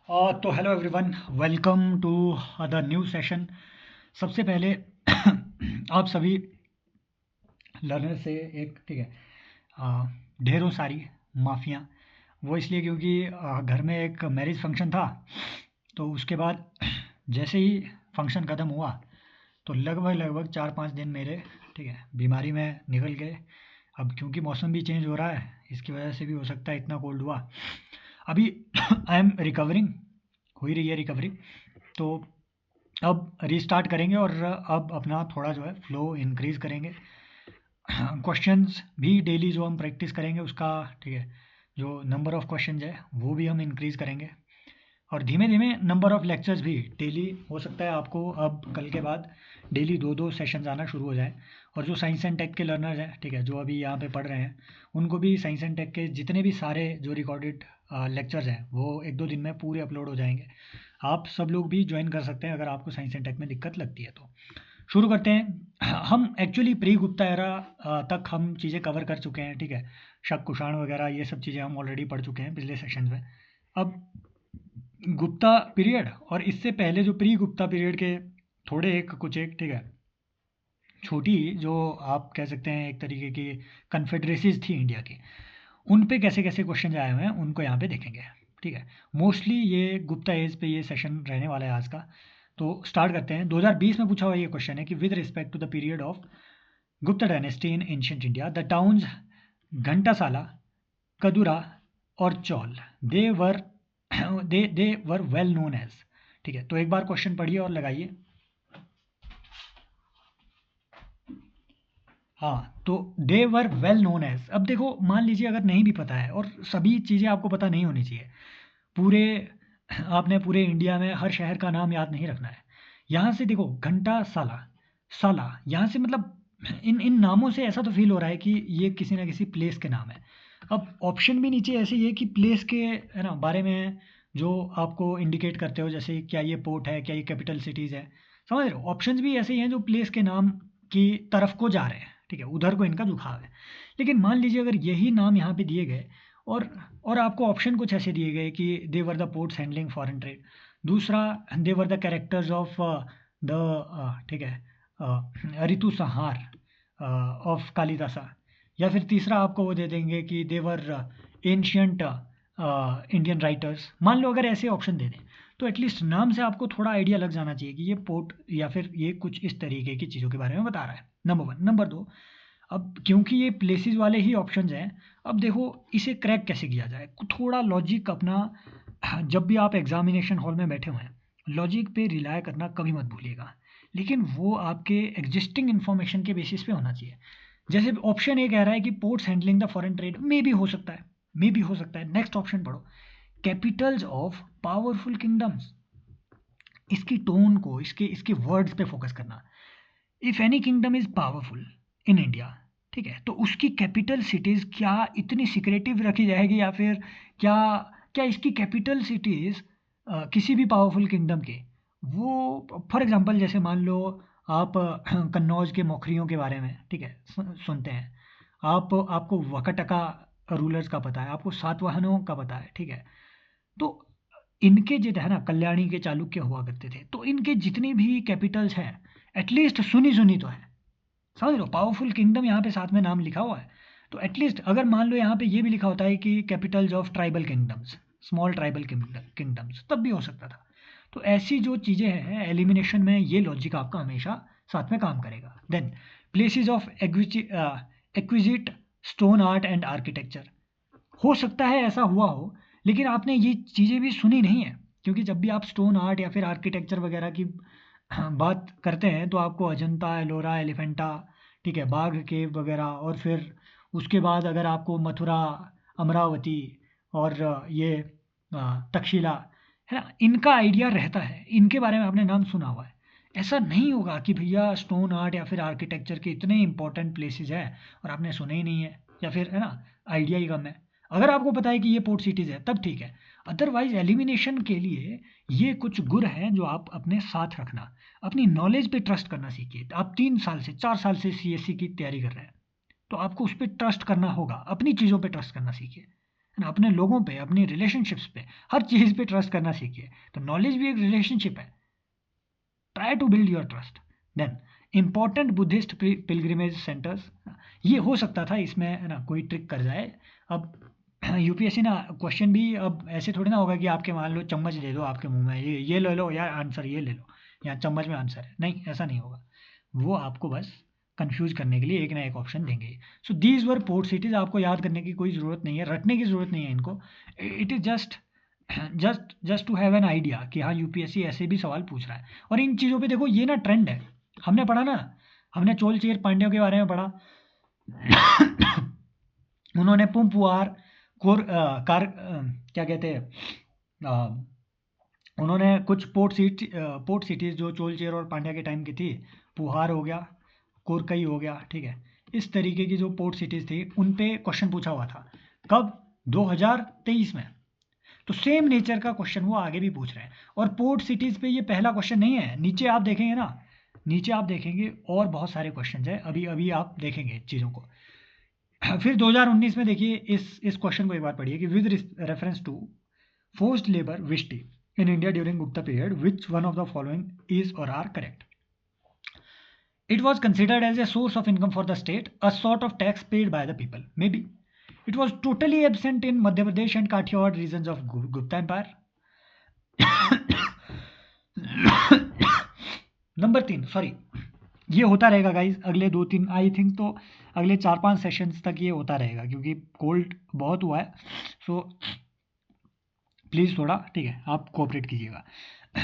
तो hello everyone, welcome to the new session. सबसे पहले आप सभी लर्नर से एक ठीक है, अ, ढेरों सारी माफ़ियाँ। वो इसलिए क्योंकि घर में एक मैरिज फंक्शन था। तो उसके बाद जैसे ही फंक्शन ख़त्म हुआ तो लगभग लगभग 4-5 दिन मेरे ठीक है बीमारी में निकल गए। अब क्योंकि मौसम भी चेंज हो रहा है, इसकी वजह से भी हो सकता है इतना कोल्ड हुआ। अभी आई एम रिकवरिंग, हो ही रही है रिकवरी। तो अब रीस्टार्ट करेंगे और अब अपना थोड़ा जो है फ्लो इंक्रीज करेंगे। क्वेश्चंस भी डेली जो हम प्रैक्टिस करेंगे उसका ठीक है, जो नंबर ऑफ क्वेश्चंस है वो भी हम इंक्रीज करेंगे। और धीमे धीमे नंबर ऑफ लेक्चर्स भी डेली, हो सकता है आपको अब कल के बाद डेली दो दो सेशंस आना शुरू हो जाए। और जो साइंस एंड टेक के लर्नर्स हैं ठीक है, जो अभी यहाँ पे पढ़ रहे हैं, उनको भी साइंस एंड टेक के जितने भी सारे जो रिकॉर्डेड लेक्चर्स हैं वो एक दो दिन में पूरे अपलोड हो जाएंगे। आप सब लोग भी ज्वाइन कर सकते हैं अगर आपको साइंस एंड टेक में दिक्कत लगती है तो। शुरू करते हैं। हम एक्चुअली प्री गुप्ता एरा तक हम चीज़ें कवर कर चुके हैं ठीक है। शक कुषाण वगैरह ये सब चीज़ें हम ऑलरेडी पढ़ चुके हैं पिछले सेशन में। अब गुप्ता पीरियड और इससे पहले जो प्री गुप्ता पीरियड के थोड़े एक कुछ एक ठीक है छोटी, जो आप कह सकते हैं एक तरीके की कन्फेडरेसीज थी इंडिया की, उन पे कैसे कैसे क्वेश्चन आए हुए हैं उनको यहाँ पे देखेंगे। ठीक है, मोस्टली ये गुप्ता एज पे ये सेशन रहने वाला है आज का। तो स्टार्ट करते हैं। 2020 में पूछा हुआ ये क्वेश्चन है कि with respect to the period of Gupta dynasty in ancient India the towns Ghantasala, Kadura और Chaul they were they were well known as. ठीक है, तो एक बार क्वेश्चन पढ़िए और लगाइए। हाँ, तो दे वर वेल नोन एज। अब देखो, मान लीजिए अगर नहीं भी पता है, और सभी चीज़ें आपको पता नहीं होनी चाहिए, पूरे आपने पूरे इंडिया में हर शहर का नाम याद नहीं रखना है। यहाँ से देखो, घंटा साला, साला यहाँ से मतलब इन इन नामों से ऐसा तो फील हो रहा है कि ये किसी ना किसी प्लेस के नाम है। अब ऑप्शन भी नीचे ऐसे ही है कि प्लेस के है ना बारे में जो आपको इंडिकेट करते हो, जैसे क्या ये पोर्ट है, क्या ये कैपिटल सिटीज़ है। समझ रहे हो, ऑप्शंस भी ऐसे ही हैं जो प्लेस के नाम की तरफ को जा रहे हैं। ठीक है, उधर को इनका झुकाव है। लेकिन मान लीजिए अगर यही नाम यहाँ पे दिए गए और और आपको ऑप्शन कुछ ऐसे दिए गए कि they were the ports handling foreign trade, दूसरा they were the characters of the ठीक है ऋतु संहार ऑफ कालिदासा, या फिर तीसरा आपको वो दे देंगे कि देवर एंशियंट इंडियन राइटर्स। मान लो अगर ऐसे ऑप्शन दे दें तो एटलीस्ट नाम से आपको थोड़ा आइडिया लग जाना चाहिए कि ये पोर्ट या फिर ये कुछ इस तरीके की चीज़ों के बारे में बता रहा है। Number one. नंबर दो, अब क्योंकि ये प्लेसेस वाले ही ऑप्शंस हैं, अब देखो इसे क्रैक कैसे किया जाए। थोड़ा लॉजिक अपना, जब भी आप एग्जामिनेशन हॉल में बैठे हुए हैं, लॉजिक पे रिलाय करना कभी मत भूलिएगा, लेकिन वो आपके एग्जिस्टिंग इन्फॉर्मेशन के बेसिस पे होना चाहिए। जैसे ऑप्शन ए कह रहा है कि ports handling the foreign trade, may भी हो सकता है, मे भी हो सकता है। नेक्स्ट ऑप्शन पढ़ो, कैपिटल्स ऑफ पावरफुल किंगडम्स। इसकी टोन को, इसके इसके वर्ड्स पे फोकस करना। If any kingdom is powerful in India, ठीक है, तो उसकी कैपिटल सिटीज क्या इतनी सिक्रेटिव रखी जाएगी, या फिर क्या क्या इसकी कैपिटल सिटीज किसी भी पावरफुल किंगडम के, वो फॉर एग्जांपल जैसे मान लो आप कन्नौज के मौखरियों के बारे में ठीक है सुनते हैं। आप आपको वकटका रूलर्स का पता है, आपको सातवाहनों का पता है। ठीक है, तो इनके जो है ना, कल्याणी के चालुक्य हुआ करते थे, तो इनके जितनी भी कैपिटल्स हैं एटलीस्ट सुनी सुनी तो है। समझ लो, पावरफुल किंगडम यहाँ पे साथ में नाम लिखा हुआ है, तो एटलीस्ट अगर मान लो यहाँ पे ये भी लिखा होता है कि Capitals of tribal kingdoms, small tribal kingdoms, तब भी हो सकता था। तो ऐसी जो चीज़ें हैं एलिमिनेशन में, ये लॉजिक आपका हमेशा साथ में काम करेगा। Then places of exquisite stone art and architecture, हो सकता है ऐसा हुआ हो, लेकिन आपने ये चीज़ें भी सुनी नहीं है, क्योंकि जब भी आप स्टोन आर्ट या फिर आर्किटेक्चर वगैरह की बात करते हैं तो आपको अजंता, एलोरा, एलिफेंटा, ठीक है, बाघ केव वगैरह, और फिर उसके बाद अगर आपको मथुरा, अमरावती और ये तक्षशिला, है ना, इनका आइडिया रहता है, इनके बारे में आपने नाम सुना हुआ है। ऐसा नहीं होगा कि भैया स्टोन आर्ट या फिर आर्किटेक्चर के इतने इंपॉर्टेंट प्लेसेस हैं और आपने सुने ही नहीं है, या फिर है ना आइडिया ही कम है। अगर आपको पता है कि ये पोर्ट सिटीज़ है तब ठीक है, अदरवाइज एलिमिनेशन के लिए ये कुछ गुर हैं जो आप अपने साथ रखना। अपनी नॉलेज पे ट्रस्ट करना सीखिए। आप 3 साल से 4 साल से सीएससी की तैयारी कर रहे हैं, तो आपको उस पर ट्रस्ट करना होगा, अपनी चीज़ों पे ट्रस्ट करना सीखिए, है ना, अपने लोगों पे, अपनी रिलेशनशिप्स पे, हर चीज़ पे ट्रस्ट करना सीखिए। तो नॉलेज भी एक रिलेशनशिप है। Try to build your trust. Then important Buddhist pilgrimage centres, ये हो सकता था इसमें है ना कोई ट्रिक कर जाए। अब यूपीएससी ना क्वेश्चन भी अब ऐसे थोड़ी ना होगा कि आपके मान लो चम्मच दे दो आपके मुंह में, ये ले लो यार आंसर, ये ले लो, या चम्मच में आंसर है, नहीं ऐसा नहीं होगा। वो आपको बस कंफ्यूज करने के लिए एक ना एक ऑप्शन देंगे। So these were port cities, आपको याद करने की कोई ज़रूरत नहीं है, रटने की ज़रूरत नहीं है इनको। It is just just just to have an idea कि हाँ यूपीएससी ऐसे भी सवाल पूछ रहा है। और इन चीज़ों पे देखो ये ना ट्रेंड है, हमने पढ़ा ना, हमने चोल चेर पांड्यों के बारे में पढ़ा। उन्होंने पुम्पुआर क्या कहते हैं, उन्होंने कुछ पोर्ट सिटीज़ जो चोल चेर और पांड्या के टाइम की थी, पुहार हो गया, कोरकई हो गया, ठीक है, इस तरीके की जो पोर्ट सिटीज़ थी उन पे क्वेश्चन पूछा हुआ था। कब? 2023 में। तो सेम नेचर का क्वेश्चन वो आगे भी पूछ रहे हैं। और पोर्ट सिटीज़ पे ये पहला क्वेश्चन नहीं है, नीचे आप देखेंगे ना, नीचे आप देखेंगे और बहुत सारे क्वेश्चन हैं, अभी अभी आप देखेंगे चीज़ों को। फिर 2019 में देखिए इस क्वेश्चन को एक बार पढ़िए कि with reference to forced labour vishti in India during Gupta period which one of the following is और are correct. It was considered as a source of income for the state, a sort of tax paid by the people. Maybe. It was totally absent in Madhya Pradesh and Kathiawad regions of Gupta Empire. Number 3, sorry, ये होता रहेगा guys अगले 2-3, I think तो अगले 4-5 sessions तक ये होता रहेगा, क्योंकि कोल्ड बहुत हुआ है। सो प्लीज़ थोड़ा, ठीक है, आप कोऑपरेट कीजिएगा,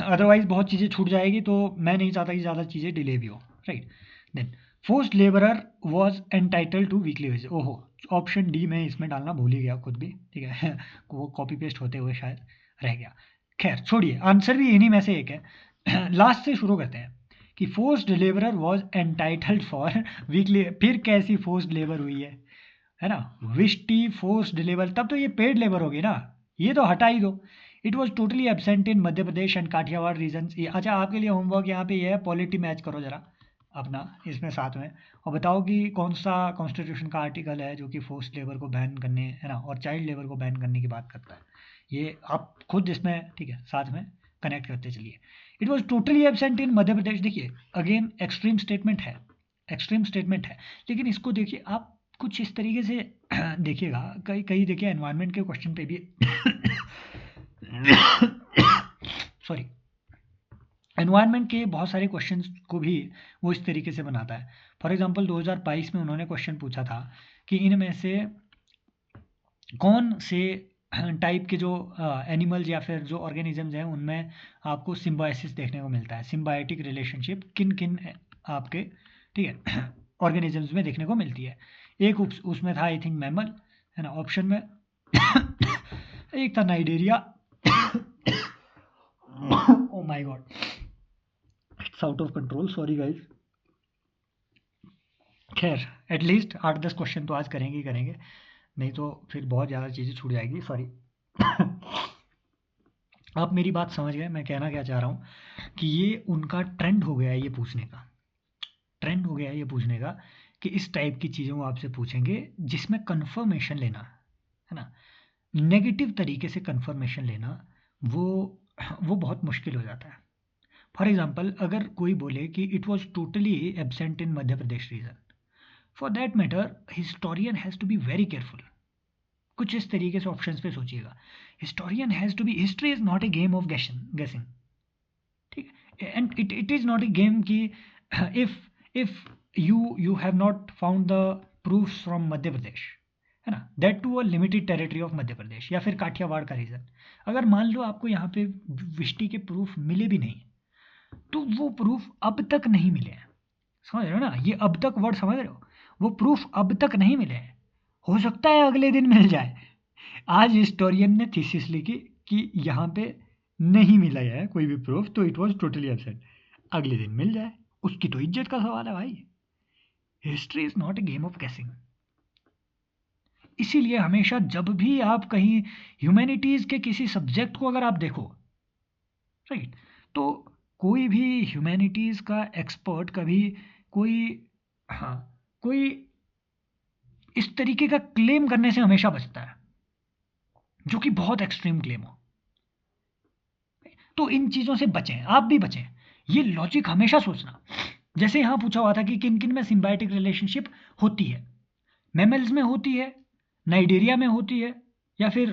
अदरवाइज बहुत चीज़ें छूट जाएगी, तो मैं नहीं चाहता कि ज़्यादा चीज़ें डिले भी हो, right. Then forced labourer was entitle to weekly wage, ओहो, ऑप्शन डी में इसमें डालना भूल ही गया खुद भी, ठीक है, वो कॉपी पेस्ट होते हुए शायद रह गया। खैर छोड़िए, आंसर भी इन्हीं में से एक है। लास्ट से शुरू करते हैं कि forced labourer was entitled for weekly, फिर कैसी फोर्स्ड लेबर हुई है ना, विष्टि फोर्स्ड लेबर, तब तो ये पेड लेबर होगी ना, ये तो हटा ही दो। It was totally absent in Madhya Pradesh and Kathiawar region. अच्छा, आपके लिए होमवर्क यहाँ पे ये है, पॉलिटी मैच करो जरा अपना इसमें साथ में, और बताओ कि कौन सा कॉन्स्टिट्यूशन का आर्टिकल है जो कि फोर्स्ड लेबर को बैन करने, है ना, और चाइल्ड लेबर को बैन करने की बात करता है। ये आप खुद इसमें, ठीक है, साथ में कनेक्ट करते चलिए। It was totally absent in Madhya Pradesh, देखिए अगेन एक्सट्रीम स्टेटमेंट है, एक्सट्रीम स्टेटमेंट है, लेकिन इसको देखिए आप कुछ इस तरीके से देखिएगा, कई कई देखिए एनवायरनमेंट के क्वेश्चन पे भी सॉरी, एनवायरनमेंट के बहुत सारे क्वेश्चंस को भी वो इस तरीके से बनाता है। फॉर एग्जांपल 2022 में उन्होंने क्वेश्चन पूछा था कि इनमें से कौन से टाइप के जो एनिमल्स या फिर जो ऑर्गेनिजम्स हैं उनमें आपको सिम्बायोसिस देखने को मिलता है, सिम्बायोटिक रिलेशनशिप किन किन आपके, ठीक है, ऑर्गेनिजम्स में देखने को मिलती है। एक उसमें था आई थिंक मैमल, है ना, ऑप्शन में एक था Cnidaria, oh my God, it's out of control, sorry guys. खैर एटलीस्ट 8-10 क्वेश्चन तो आज करेंगे ही करेंगे, नहीं तो फिर बहुत ज़्यादा चीज़ें छूट जाएगी, सॉरी। आप मेरी बात समझ गए, मैं कहना क्या चाह रहा हूँ कि ये उनका ट्रेंड हो गया है, ये पूछने का ट्रेंड हो गया है, ये पूछने का कि इस टाइप की चीज़ें वो आपसे पूछेंगे जिसमें कन्फर्मेशन लेना, है ना, नेगेटिव तरीके से कन्फर्मेशन लेना, वो बहुत मुश्किल हो जाता है। फॉर एग्जाम्पल अगर कोई बोले कि it was totally absent in Madhya Pradesh region, for that matter historian has to be very careful. कुछ इस तरीके से ऑप्शंस पे सोचिएगा, historian has to be, history is not a game of guessing, ठीक है, and it is not a game कि if you have not found the proofs from Madhya Pradesh, है ना, that to a limited territory of Madhya Pradesh या फिर काठियावाड़ का reason, अगर मान लो आपको यहाँ पे विष्टि के प्रूफ मिले भी नहीं, तो वो प्रूफ अब तक नहीं मिले हैं, समझ रहे हो ना, ये अब तक वर्ड समझ रहे हो, वो प्रूफ अब तक नहीं मिले हैं, हो सकता है अगले दिन मिल जाए। आज हिस्टोरियन ने थीसिस लिखी कि यहाँ पे नहीं मिला है कोई भी प्रूफ, तो इट वाज टोटली एब्सेंट, अगले दिन मिल जाए, उसकी तो इज्जत का सवाल है भाई। History is not a game of गेसिंग। इसीलिए हमेशा जब भी आप कहीं ह्यूमैनिटीज के किसी सब्जेक्ट को अगर आप देखो, राइट, तो कोई भी ह्यूमैनिटीज का एक्सपर्ट कभी कोई, हाँ, कोई इस तरीके का क्लेम करने से हमेशा बचता है। जो कि बहुत एक्सट्रीम क्लेम हो। तो इन चीज़ों से बचें, आप भी बचें। ये लॉजिक हमेशा सोचना। जैसे यहाँ पूछा हुआ था कि किन किन में सिम्बायोटिक रिलेशनशिप होती है, मैमल्स में होती है, नाइजीरिया में होती है, या फिर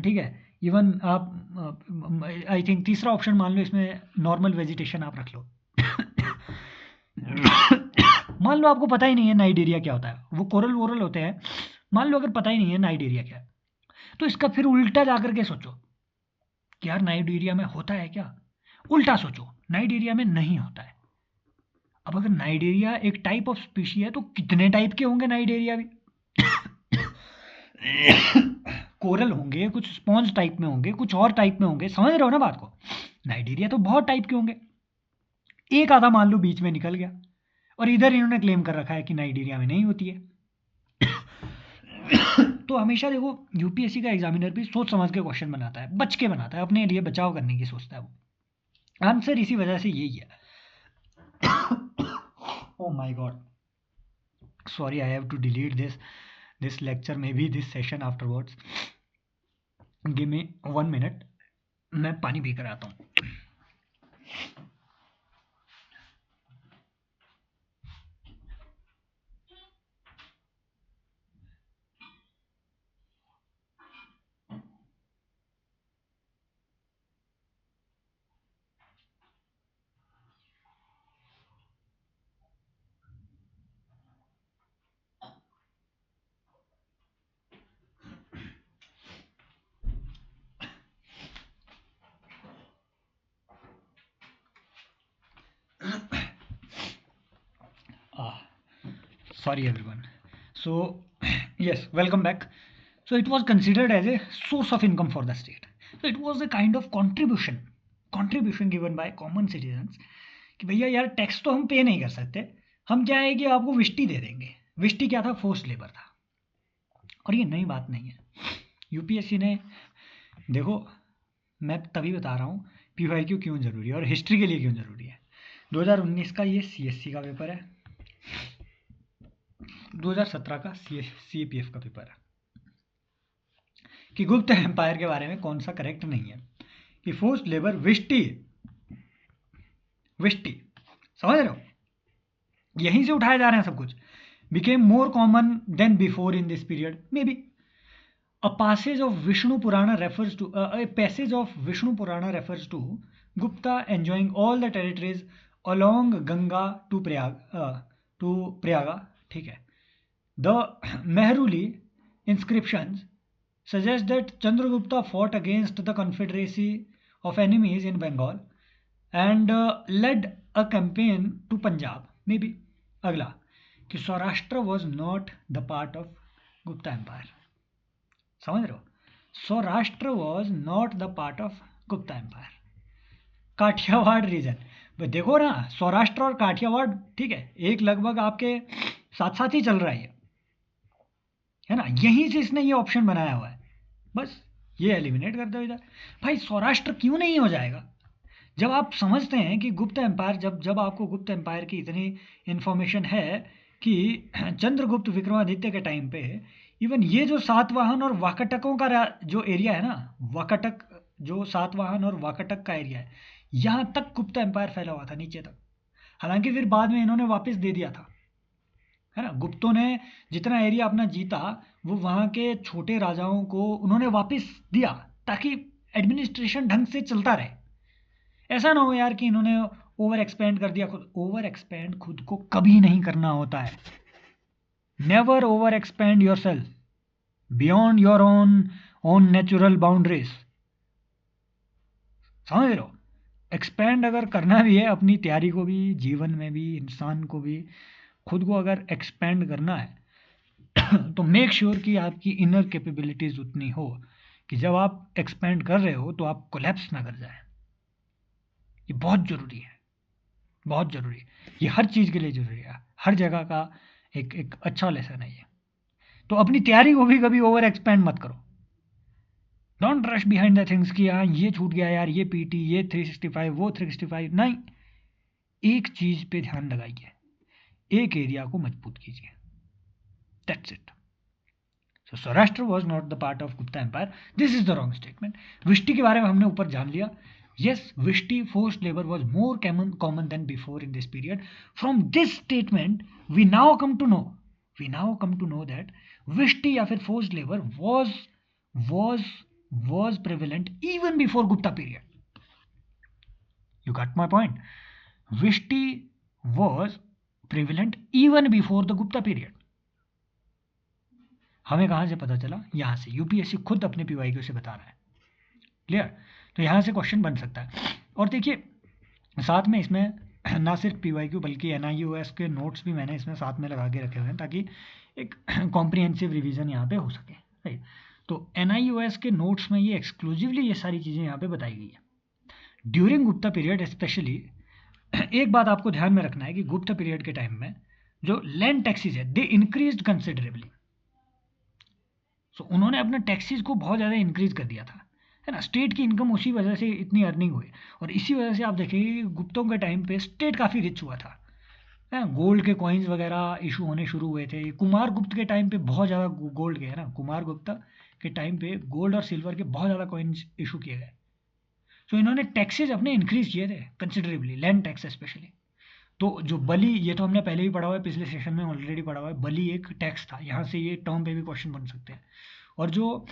ठीक है, इवन आप आई थिंक तीसरा ऑप्शन मान लो इसमें, नॉर्मल वेजिटेशन आप रख लो। मान लो आपको पता ही नहीं है नाइजीरिया क्या होता है, वो कोरल वोरल होते हैं, मान लो अगर पता ही नहीं है नाइजीरिया क्या है, तो इसका फिर उल्टा जाकर के सोचो कि यार नाइजीरिया में होता है क्या। उल्टा सोचो, नाइजीरिया में नहीं होता है। अब अगर नाइजीरिया एक टाइप ऑफ स्पीशी है तो कितने टाइप के होंगे नाइजीरिया भी। कोरल होंगे, कुछ स्पॉन्ज टाइप में होंगे, कुछ और टाइप में होंगे, समझ रहे हो ना बात को। नाइजीरिया तो बहुत टाइप के होंगे, एक आधा मान लो बीच में निकल गया, और इधर इन्होंने क्लेम कर रखा है कि नाइजीरिया में नहीं होती है। तो हमेशा देखो, यूपीएससी का एग्जामिनर भी सोच समझ के क्वेश्चन बनाता है, बच के बनाता है, अपने लिए बचाव करने की सोचता है वो। आंसर इसी वजह से यही है। Oh my god, sorry, I have to delete this lecture, maybe this session afterwards. Give me 1 minute, मैं पानी पी कर आता हूँ। Sorry everyone. So yes, welcome back. So it was considered as a source of income for the state. So it was a kind of contribution given by common citizens कि भैया यार tax तो हम पे नहीं कर सकते, हम क्या है कि आपको विष्टी दे देंगे। विष्टी क्या था? फोर्स्ड लेबर था। और ये नई बात नहीं है, यूपीएससी ने, देखो मैं तभी बता रहा हूँ पीवाईक्यू क्यों ज़रूरी है और हिस्ट्री के लिए क्यों ज़रूरी है। 2019 का ये सीएससी का पेपर है, 2017 का सीएपीएफ का पेपर है, कि गुप्त एम्पायर के बारे में कौन सा करेक्ट नहीं है, कि फोर्स्ड लेबर विष्टी, समझ रहे हो, यहीं से उठाए जा रहे हैं सब कुछ। Became more common than before in this period, may be a passage of Vishnu Purana refers to a passage of Vishnu Purana refers to Gupta enjoying all the territories along Ganga to Prayaga, ठीक है। The Mehruli inscriptions suggest that Chandragupta fought against the confederacy of enemies in Bengal and led a campaign to Punjab, maybe। अगला कि Saurashtra was not the part of Gupta Empire, समझ रहे हो, Saurashtra was not the part of Gupta empire. Kathiawar region, देखो ना, सौराष्ट्र और काठियावाड़, ठीक है, एक लगभग आपके साथ साथ ही चल रहा है ना, यहीं से इसने ये ऑप्शन बनाया हुआ है, बस ये एलिमिनेट कर दो इधर। भाई सौराष्ट्र क्यों नहीं हो जाएगा? जब आप समझते हैं कि गुप्त एम्पायर, जब आपको गुप्त एम्पायर की इतनी इंफॉर्मेशन है कि चंद्रगुप्त विक्रमादित्य के टाइम पे इवन ये जो सातवाहन और वाकाटकों का जो एरिया है ना, वाकाटक, जो सातवाहन और वाकाटक का एरिया है, यहाँ तक गुप्त एम्पायर फैला हुआ था नीचे तक। हालांकि फिर बाद में इन्होंने वापस दे दिया था, है ना, गुप्तों ने जितना एरिया अपना जीता वो वहाँ के छोटे राजाओं को उन्होंने वापस दिया, ताकि एडमिनिस्ट्रेशन ढंग से चलता रहे। ऐसा ना हो यार कि इन्होंने ओवर एक्सपेंड कर दिया। खुद ओवर एक्सपेंड खुद को कभी नहीं करना होता है। Never over expand your self beyond your own natural boundaries, समझ रहे हो। एक्सपेंड अगर करना भी है अपनी तैयारी को भी, जीवन में भी, इंसान को भी, खुद को अगर एक्सपेंड करना है तो मेक श्योर कि आपकी इनर कैपेबिलिटीज उतनी हो कि जब आप एक्सपेंड कर रहे हो तो आप कोलैप्स ना कर जाए। ये बहुत ज़रूरी है, बहुत ज़रूरी है, ये हर चीज़ के लिए ज़रूरी है, हर जगह का एक अच्छा लेसन है ये। तो अपनी तैयारी को भी कभी ओवर एक्सपेंड मत करो। Don't rush behind the things कि हाँ ये छूट गया यार, ये पीटी, ये 365, वो 365, नहीं। एक चीज़ पे ध्यान लगाइए, एक एरिया को मजबूत कीजिए, that's it. So Saurashtra was not the part of Gupta Empire. This is the wrong statement. Vishti के बारे में हमने ऊपर जान लिया. Yes, Vishti forced labor was more common than before in this period. From this statement, we now come to know that Vishti या फिर forced labor was prevalent even before Gupta period. You got my point? Vishti was prevalent even before the Gupta period. हमें कहाँ से पता चला? यहाँ से. UPSC खुद अपने पीवाईक्यू से बता रहा है. क्लियर? तो यहाँ से क्वेश्चन बन सकता है. और देखिए साथ में इसमें ना सिर्फ पीवाईक्यू बल्कि एनआईओएस के नोट्स भी मैंने इसमें साथ में लगा के रखे हुए हैं ताकि एक कॉम्प्रिहेंसिव रिवीजन यहाँ पे हो सके. राइट? तो एनआईओएस के नोट्स में ये एक्सक्लूसिवली ये सारी चीज़ें यहाँ पे बताई गई है. ड्यूरिंग गुप्ता पीरियड स्पेशली एक बात आपको ध्यान में रखना है कि गुप्ता पीरियड के टाइम में जो लैंड टैक्सेस है दे इंक्रीज्ड कंसिडरेबली. सो उन्होंने अपने टैक्सेस को बहुत ज़्यादा इंक्रीज कर दिया था, है ना. स्टेट की इनकम उसी वजह से इतनी अर्निंग हुई और इसी वजह से आप देखेंगे कि गुप्तों के टाइम पे स्टेट काफ़ी रिच हुआ था, है ना. गोल्ड के कॉइन्स वगैरह इशू होने शुरू हुए थे. कुमार गुप्त के टाइम पे बहुत ज़्यादा गोल्ड के, है ना, कुमार गुप्ता के टाइम पे गोल्ड और सिल्वर के बहुत ज़्यादा कॉइन्स इशू किए गए. सो इन्होंने टैक्सेस अपने इंक्रीज किए थे कंसिडरेबली, लैंड टैक्स स्पेशली. तो जो बली, ये तो हमने पहले भी पढ़ा हुआ है, पिछले सेशन में ऑलरेडी पढ़ा हुआ है, बली एक टैक्स था. यहाँ से ये टर्म पे भी क्वेश्चन बन सकते हैं. और जो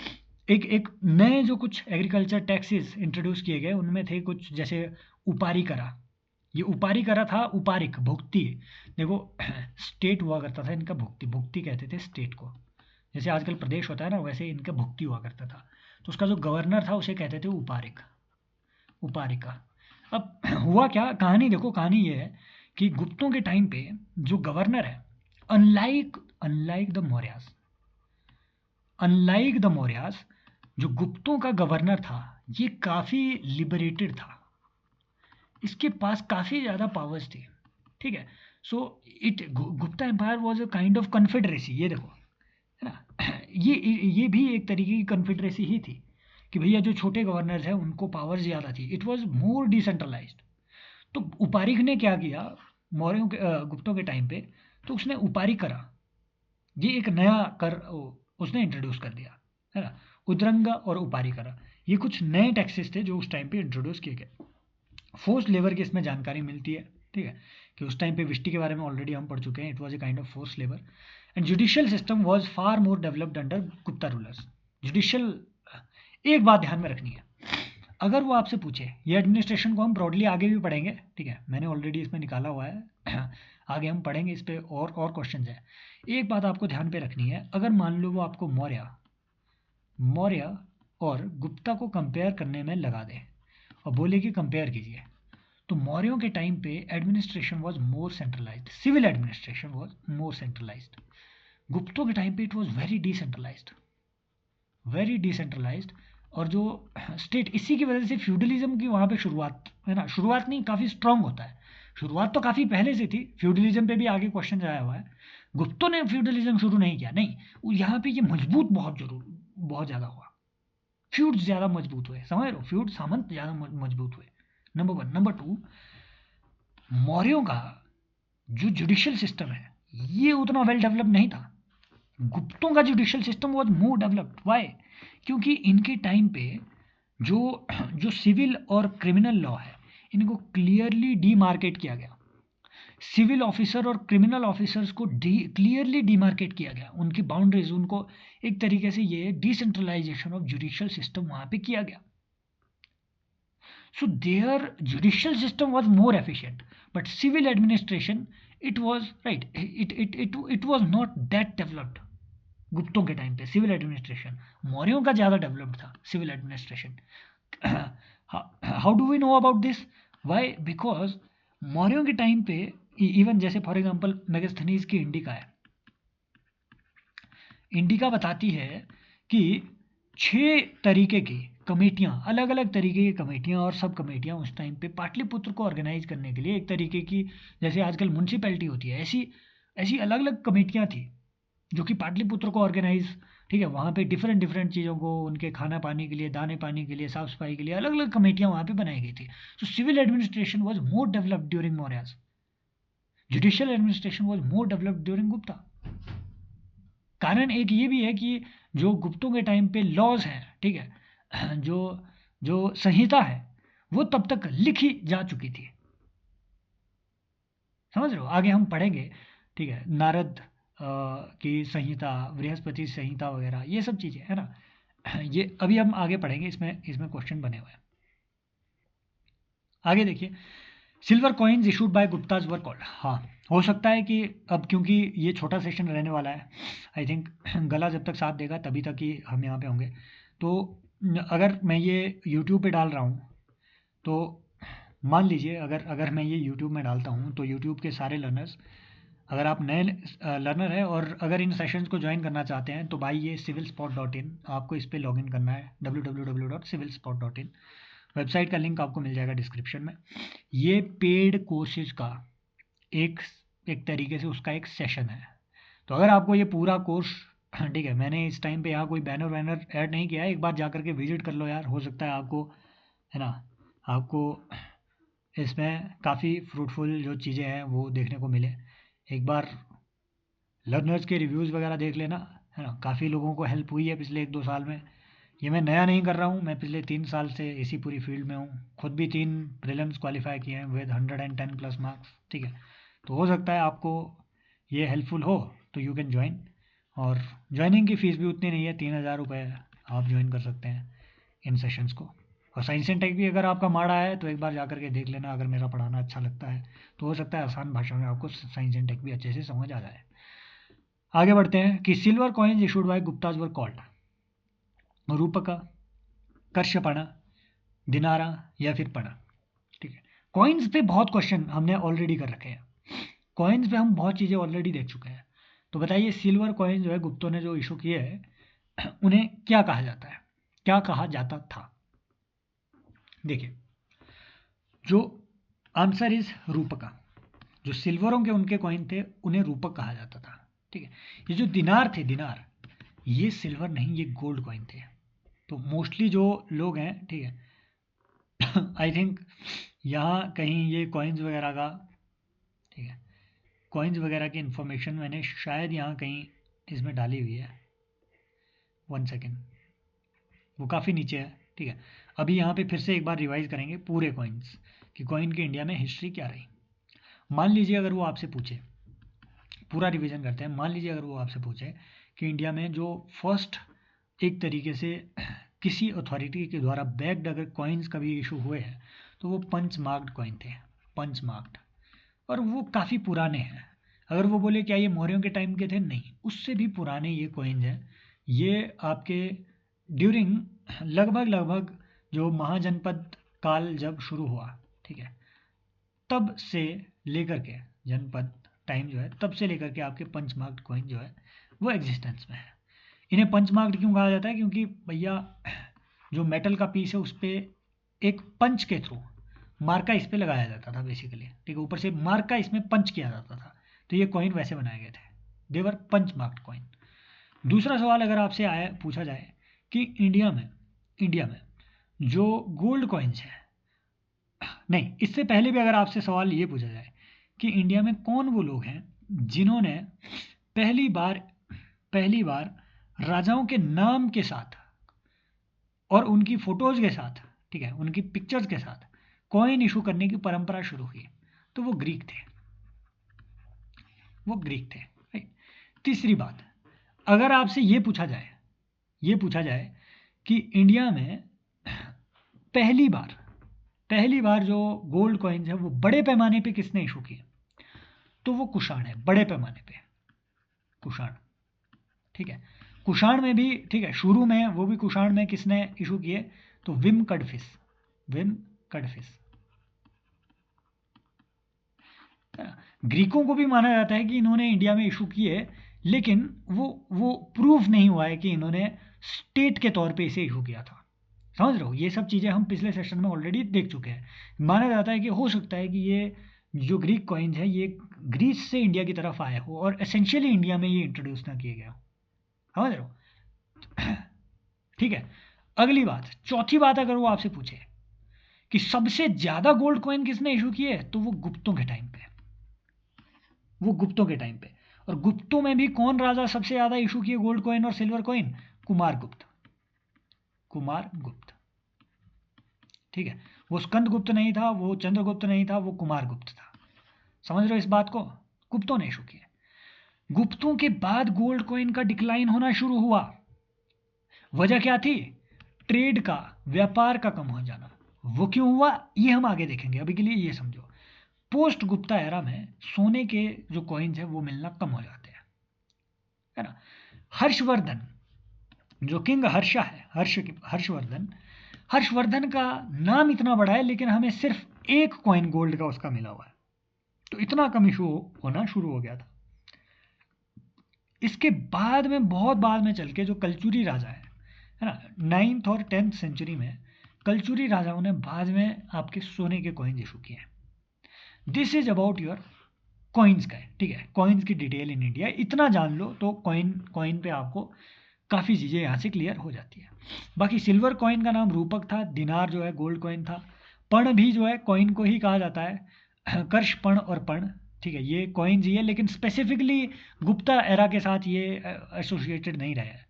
एक नए जो कुछ एग्रीकल्चर टैक्सेस इंट्रोड्यूस किए गए उनमें थे कुछ जैसे उपारी करा. ये उपारी करा था, उपारिक भुक्ति. देखो स्टेट हुआ करता था इनका भुक्ति कहते थे स्टेट को. जैसे आजकल प्रदेश होता है ना, वैसे इनका भुक्ति हुआ करता था. तो उसका जो गवर्नर था उसे कहते थे उपारिका. अब हुआ क्या, कहानी देखो. कहानी ये है कि गुप्तों के टाइम पे जो गवर्नर है, अनलाइक द मौर्यास, जो गुप्तों का गवर्नर था ये काफ़ी लिबरेटेड था. इसके पास काफ़ी ज़्यादा पावर्स थी. ठीक है. So Gupta empire was a kind of confederacy. ये देखो, है ना, ये भी एक तरीके की कन्फेडरेसी ही थी कि भैया जो छोटे गवर्नर्स हैं उनको पावर्स ज़्यादा थी. It was more decentralized. तो उपारिक ने क्या किया मौर्यों के गुप्तों के टाइम पे, तो उसने उपारी करा, ये एक नया कर उसने इंट्रोड्यूस कर दिया, है ना. उद्रंगा और उपारी करा, ये कुछ नए टैक्सेस थे जो उस टाइम पे इंट्रोड्यूस किए गए. फोर्स्ड लेबर की इसमें जानकारी मिलती है. ठीक है, कि उस टाइम पे विष्टि के बारे में ऑलरेडी हम पढ़ चुके हैं. It was a kind of forced labour. And judicial system was far more developed under Gupta rulers. Judicial, एक बात ध्यान में रखनी है, अगर वो आपसे पूछे, ये एडमिनिस्ट्रेशन को हम ब्रॉडली आगे भी पढ़ेंगे. ठीक है, मैंने ऑलरेडी इसमें निकाला हुआ है आगे हम पढ़ेंगे इस पे और क्वेश्चन है. एक बात आपको ध्यान पे रखनी है, अगर मान लो वो आपको मौर्य और गुप्ता को कंपेयर करने में लगा दे और बोले कि कंपेयर कीजिए, तो मौर्यों के टाइम पे administration was more centralised, civil administration was more centralised. गुप्तों के टाइम पे इट वाज वेरी डिसेंट्रलाइज्ड. और जो स्टेट, इसी की वजह से फ्यूडलिज्म की वहाँ पे शुरुआत, है ना, शुरुआत नहीं, काफ़ी स्ट्रांग होता है. शुरुआत तो काफ़ी पहले से थी. फ्यूडलिज्म पे भी आगे क्वेश्चन आया हुआ है. गुप्तों ने फ्यूडलिज्म शुरू नहीं किया, नहीं. यहाँ पे ये मजबूत बहुत ज़्यादा हुआ. फ्यूड्स ज़्यादा मजबूत हुए, समझ लो, फ्यूड सामंत ज़्यादा मजबूत हुए. नंबर 1. नंबर 2, मौर्यों का जो जुडिशियल सिस्टम है ये उतना वेल डेवलप नहीं था. गुप्तों का judicial system was more developed. Why? क्योंकि इनके टाइम पे जो सिविल और क्रिमिनल लॉ है इनको क्लियरली डीमार्केट किया गया. सिविल ऑफिसर और क्रिमिनल ऑफिसर्स को क्लियरली डीमार्केट किया गया, उनकी बाउंड्रीज, उनको एक तरीके से ये डिसेंट्रलाइजेशन ऑफ जुडिशियल सिस्टम वहाँ पे किया गया. So their judicial system was more efficient, but civil administration it was right. It was not that developed. गुप्तों के टाइम पे सिविल एडमिनिस्ट्रेशन मौर्यों का ज़्यादा डेवलप्ड था. Civil administration. How do we know about this? Why? Because मौर्यों के time पे even जैसे for example Megasthenes की इंडिका बताती है कि 6 तरीके की कमेटियाँ, अलग अलग तरीके की कमेटियाँ और सब कमेटियाँ उस टाइम पे पाटलिपुत्र को ऑर्गेनाइज करने के लिए, एक तरीके की जैसे आजकल म्यूनसिपैलिटी होती है, ऐसी अलग अलग कमेटियाँ थी जो कि पाटलिपुत्र को ऑर्गेनाइज, ठीक है, वहाँ पे डिफरेंट चीज़ों को, उनके खाना पानी के लिए, दाने पानी के लिए, साफ सफाई के लिए अलग अलग कमेटियाँ वहाँ पे बनाई गई थी. So civil administration was more developed during Mauryas. Judicial administration was more developed during Gupta. कारण एक ये भी है कि जो गुप्तों के टाइम पे लॉज हैं, ठीक है, जो जो संहिता है वो तब तक लिखी जा चुकी थी। समझ रहे हो? आगे हम पढ़ेंगे, ठीक है, नारद की संहिता, बृहस्पति संहिता वगैरह, ये सब चीज़ें है ना। ये अभी हम आगे पढ़ेंगे, इसमें इसमें क्वेश्चन बने हुए हैं। आगे देखिए, silver coins issued by Guptas were called. हाँ, हो सकता है कि अब क्योंकि ये छोटा सेशन रहने वाला है, आई थिंक गला जब तक साथ देगा तभी तक ही हम यहाँ पे होंगे। तो अगर मैं ये यूट्यूब पे डाल रहा हूँ, तो मान लीजिए अगर अगर मैं ये यूट्यूब में डालता हूँ, तो यूट्यूब के सारे लर्नर्स, अगर आप नए लर्नर हैं और अगर इन सेशंस को ज्वाइन करना चाहते हैं, तो भाई ये civilspot.in, आपको इस पर लॉगिन करना है, www.civilspot.in। वेबसाइट का लिंक आपको मिल जाएगा डिस्क्रिप्शन में। ये पेड कोर्सेज का एक एक तरीके से उसका एक सेशन है। तो अगर आपको ये पूरा कोर्स, ठीक है, मैंने इस टाइम पे यहाँ कोई बैनर वैनर ऐड नहीं किया है, एक बार जा करके विजिट कर लो यार, हो सकता है आपको, है ना, आपको इसमें काफ़ी फ्रूटफुल जो चीज़ें हैं वो देखने को मिले। एक बार लर्नर्स के रिव्यूज़ वगैरह देख लेना, है ना, काफ़ी लोगों को हेल्प हुई है पिछले 1-2 साल में। ये मैं नया नहीं कर रहा हूँ, मैं पिछले 3 साल से इसी पूरी फील्ड में हूँ, खुद भी 3 प्रीलिम्स क्वालिफाई किए हैं विद 110 प्लस मार्क्स, ठीक है। तो हो सकता है आपको ये हेल्पफुल हो, तो यू कैन ज्वाइन। और ज्वाइनिंग की फ़ीस भी उतनी नहीं है, 3,000 रुपये आप ज्वाइन कर सकते हैं इन सेशंस को। और साइंस एंड टेक भी अगर आपका माड़ा है तो एक बार जा करके देख लेना, अगर मेरा पढ़ाना अच्छा लगता है तो हो सकता है आसान भाषा में आपको साइंस एंड टेक भी अच्छे से समझ आ जाए। आगे बढ़ते हैं कि silver coins issued by Guptas were called rupaka, karshapana, dinara या फिर पणा, ठीक है। कॉइन्स पे बहुत क्वेश्चन हमने ऑलरेडी कर रखे हैं, कॉइन्स पे हम बहुत चीज़ें ऑलरेडी देख चुके हैं। तो बताइए, सिल्वर कॉइन जो है गुप्तों ने जो इशू किए हैं, उन्हें क्या कहा जाता है, क्या कहा जाता था? देखिए, जो आंसर इज रूपका। जो सिल्वरों के उनके कॉइन थे उन्हें रूपक कहा जाता था, ठीक है। ये जो दिनार थे, दिनार, ये सिल्वर नहीं, ये गोल्ड कॉइन थे। तो मोस्टली जो लोग हैं, ठीक है, आई थिंक यहाँ कहीं ये कॉइन्स वगैरह का, ठीक है, कॉइन्स वगैरह की इंफॉर्मेशन मैंने शायद यहाँ कहीं इसमें डाली हुई है। 1 सेकेंड, वो काफ़ी नीचे है, ठीक है। अभी यहाँ पे फिर से एक बार रिवाइज करेंगे पूरे कॉइन्स कि कॉइन की इंडिया में हिस्ट्री क्या रही। मान लीजिए अगर वो आपसे पूछे, पूरा रिवीजन करते हैं, मान लीजिए अगर वो आपसे पूछे कि इंडिया में जो फर्स्ट एक तरीके से किसी अथॉरिटी के द्वारा बैक्ड अगर कॉइन्स कभी इशू हुए हैं, तो वो पंच मार्क्ड कॉइन थे, पंच मार्क्ड, और वो काफ़ी पुराने हैं। अगर वो बोले क्या ये मौर्यों के टाइम के थे, नहीं, उससे भी पुराने ये कॉइन्स हैं। ये आपके ड्यूरिंग लगभग लगभग जो महाजनपद काल जब शुरू हुआ, ठीक है, तब से लेकर के जनपद टाइम जो है, तब से लेकर के आपके पंचमार्क्ड कॉइन जो है वो एग्जिस्टेंस में है। इन्हें पंचमार्क्ड क्यों कहा जाता है? क्योंकि भैया जो मेटल का पीस है उस पर एक पंच के थ्रू मार्का इस पर लगाया जाता था बेसिकली, ठीक है, ऊपर से मार्का इसमें पंच किया जाता था, तो ये कॉइन वैसे बनाए गए थे, देवर पंच मार्क्ड कॉइन। दूसरा सवाल अगर आपसे आया, पूछा जाए कि इंडिया में जो गोल्ड कॉइन्स हैं, नहीं, इससे पहले भी अगर आपसे सवाल ये पूछा जाए कि इंडिया में कौन वो लोग हैं जिन्होंने पहली बार राजाओं के नाम के साथ और उनकी फोटोज के साथ, ठीक है, उनकी पिक्चर्स के साथ कॉइन इशू करने की परंपरा शुरू हुई, तो वो ग्रीक थे, वो ग्रीक थे, राइट। तीसरी बात, अगर आपसे ये पूछा जाए कि इंडिया में पहली बार जो गोल्ड कॉइन्स है वो बड़े पैमाने पे किसने इशू किए, तो वो कुषाण है, बड़े पैमाने पे कुषाण, ठीक है। कुषाण में भी, ठीक है, शुरू में वो भी कुषाण में किसने इशू किए, तो विम कडफिस। ग्रीकों को भी माना जाता है कि इन्होंने इंडिया में इशू किए, लेकिन वो प्रूफ नहीं हुआ है कि इन्होंने स्टेट के तौर पे इसे इशू किया था। समझ रहे हो? ये सब चीज़ें हम पिछले सेशन में ऑलरेडी देख चुके हैं। माना जाता है कि हो सकता है कि ये जो ग्रीक कॉइन्स है ये ग्रीस से इंडिया की तरफ आए हो और एसेंशियली इंडिया में ये इंट्रोड्यूस ना किए गए हो। समझ रहे हो? ठीक है। अगली बात, चौथी बात, अगर वो आपसे पूछे कि सबसे ज्यादा गोल्ड कॉइन किसने इशू किए, तो वो गुप्तों के टाइम पे, और गुप्तों में भी कौन राजा सबसे ज्यादा इशू किए गोल्ड कॉइन और सिल्वर कॉइन? कुमारगुप्त, कुमारगुप्त, ठीक है। वो स्कंदगुप्त नहीं था, वो चंद्रगुप्त नहीं था, वो कुमारगुप्त था। समझ रहे हो इस बात को? गुप्तों ने इशू किया। गुप्तों के बाद गोल्ड कॉइन का डिक्लाइन होना शुरू हुआ। वजह क्या थी? ट्रेड का, व्यापार का कम हो जाना। वो क्यों हुआ ये हम आगे देखेंगे, अभी के लिए ये समझो। पोस्ट गुप्ता एरा में सोने के जो कॉइन्स हैं वो मिलना कम हो जाते हैं, है ना। हर्षवर्धन, जो किंग हर्षा है, हर्षवर्धन, हर्षवर्धन का नाम इतना बड़ा है लेकिन हमें सिर्फ एक कॉइन गोल्ड का उसका मिला हुआ है। तो इतना कम इशू होना शुरू हो गया था। इसके बाद में, बहुत बाद में चल के, जो कलचुरी राजा है ना, 9th और 10th सेंचुरी में कलचुरी राजाओं ने बाद में आपके सोने के कॉइन्स इशू किए हैं। This is about your coins का है, ठीक है। कॉइन्स की डिटेल इन इंडिया इतना जान लो तो कॉइन पे आपको काफ़ी चीज़ें यहाँ से क्लियर हो जाती है। बाकी सिल्वर कॉइन का नाम रूपक था, दिनार जो है गोल्ड कॉइन था, पर्ण भी जो है कॉइन को ही कहा जाता है, कर्ष पर्ण और पर्ण, ठीक है। ये कॉइन्स ही है लेकिन स्पेसिफिकली गुप्ता एरा के साथ ये एसोसिएटेड नहीं रहे हैं।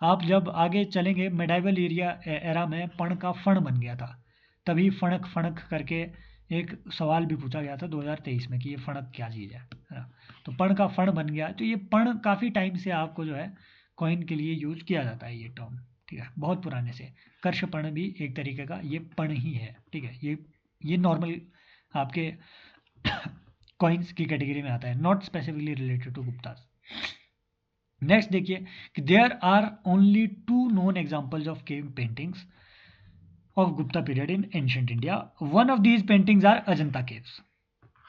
आप जब आगे चलेंगे मेडाइवल एरा में पर्ण का फण बन गया था, तभी फणक फणक करके एक सवाल भी पूछा गया था 2023 में कि ये फणक क्या चीज़ है ना। तो पर्ण का फण बन गया। तो ये पर्ण काफ़ी टाइम से आपको जो है कॉइन के लिए यूज किया जाता है ये टर्म, ठीक है, बहुत पुराने से। कर्षपर्ण भी एक तरीके का ये पर्ण ही है, ठीक है। ये नॉर्मल आपके कॉइन्स की कैटेगरी में आता है, not specifically related to Guptas. Next देखिए कि there are only 2 known examples of cave paintings of Gupta period in ancient India. One of these paintings are Ajanta caves.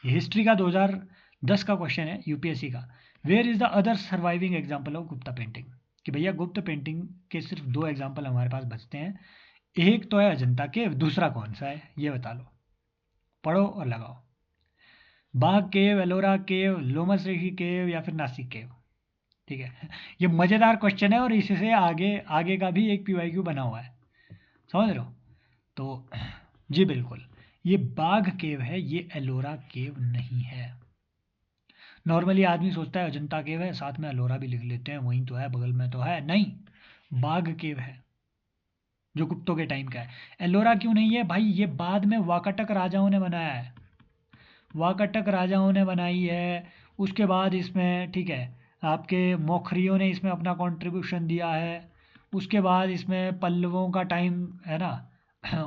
ये हिस्ट्री का 2010 का क्वेश्चन है यूपीएससी का। Where is the other surviving example of Gupta painting? कि भैया गुप्त पेंटिंग के सिर्फ 2 एग्जाम्पल हमारे पास बचते हैं, एक तो है अजंता केव, दूसरा कौन सा है ये बता लो, पढ़ो और लगाओ। बाघ केव, एलोरा केव, लोमस ऋषि केव या फिर नासिक केव, ठीक है। ये मज़ेदार क्वेश्चन है और इससे आगे आगे का भी एक पीवाईक्यू बना हुआ है, समझ रहे हो? तो जी बिल्कुल, ये बाघ केव है, ये एलोरा केव नहीं है। नॉर्मली आदमी सोचता है अजंता केव है, साथ में एलोरा भी लिख लेते हैं, वहीं तो है, बगल में तो है, नहीं, बाघ केव है जो गुप्तों के टाइम का है। एलोरा क्यों नहीं है भाई? ये बाद में वाकाटक राजाओं ने बनाया है, वाकाटक राजाओं ने बनाई है। उसके बाद इसमें, ठीक है, आपके मौखरियों ने इसमें अपना कंट्रीब्यूशन दिया है। उसके बाद इसमें पल्लवों का टाइम है ना,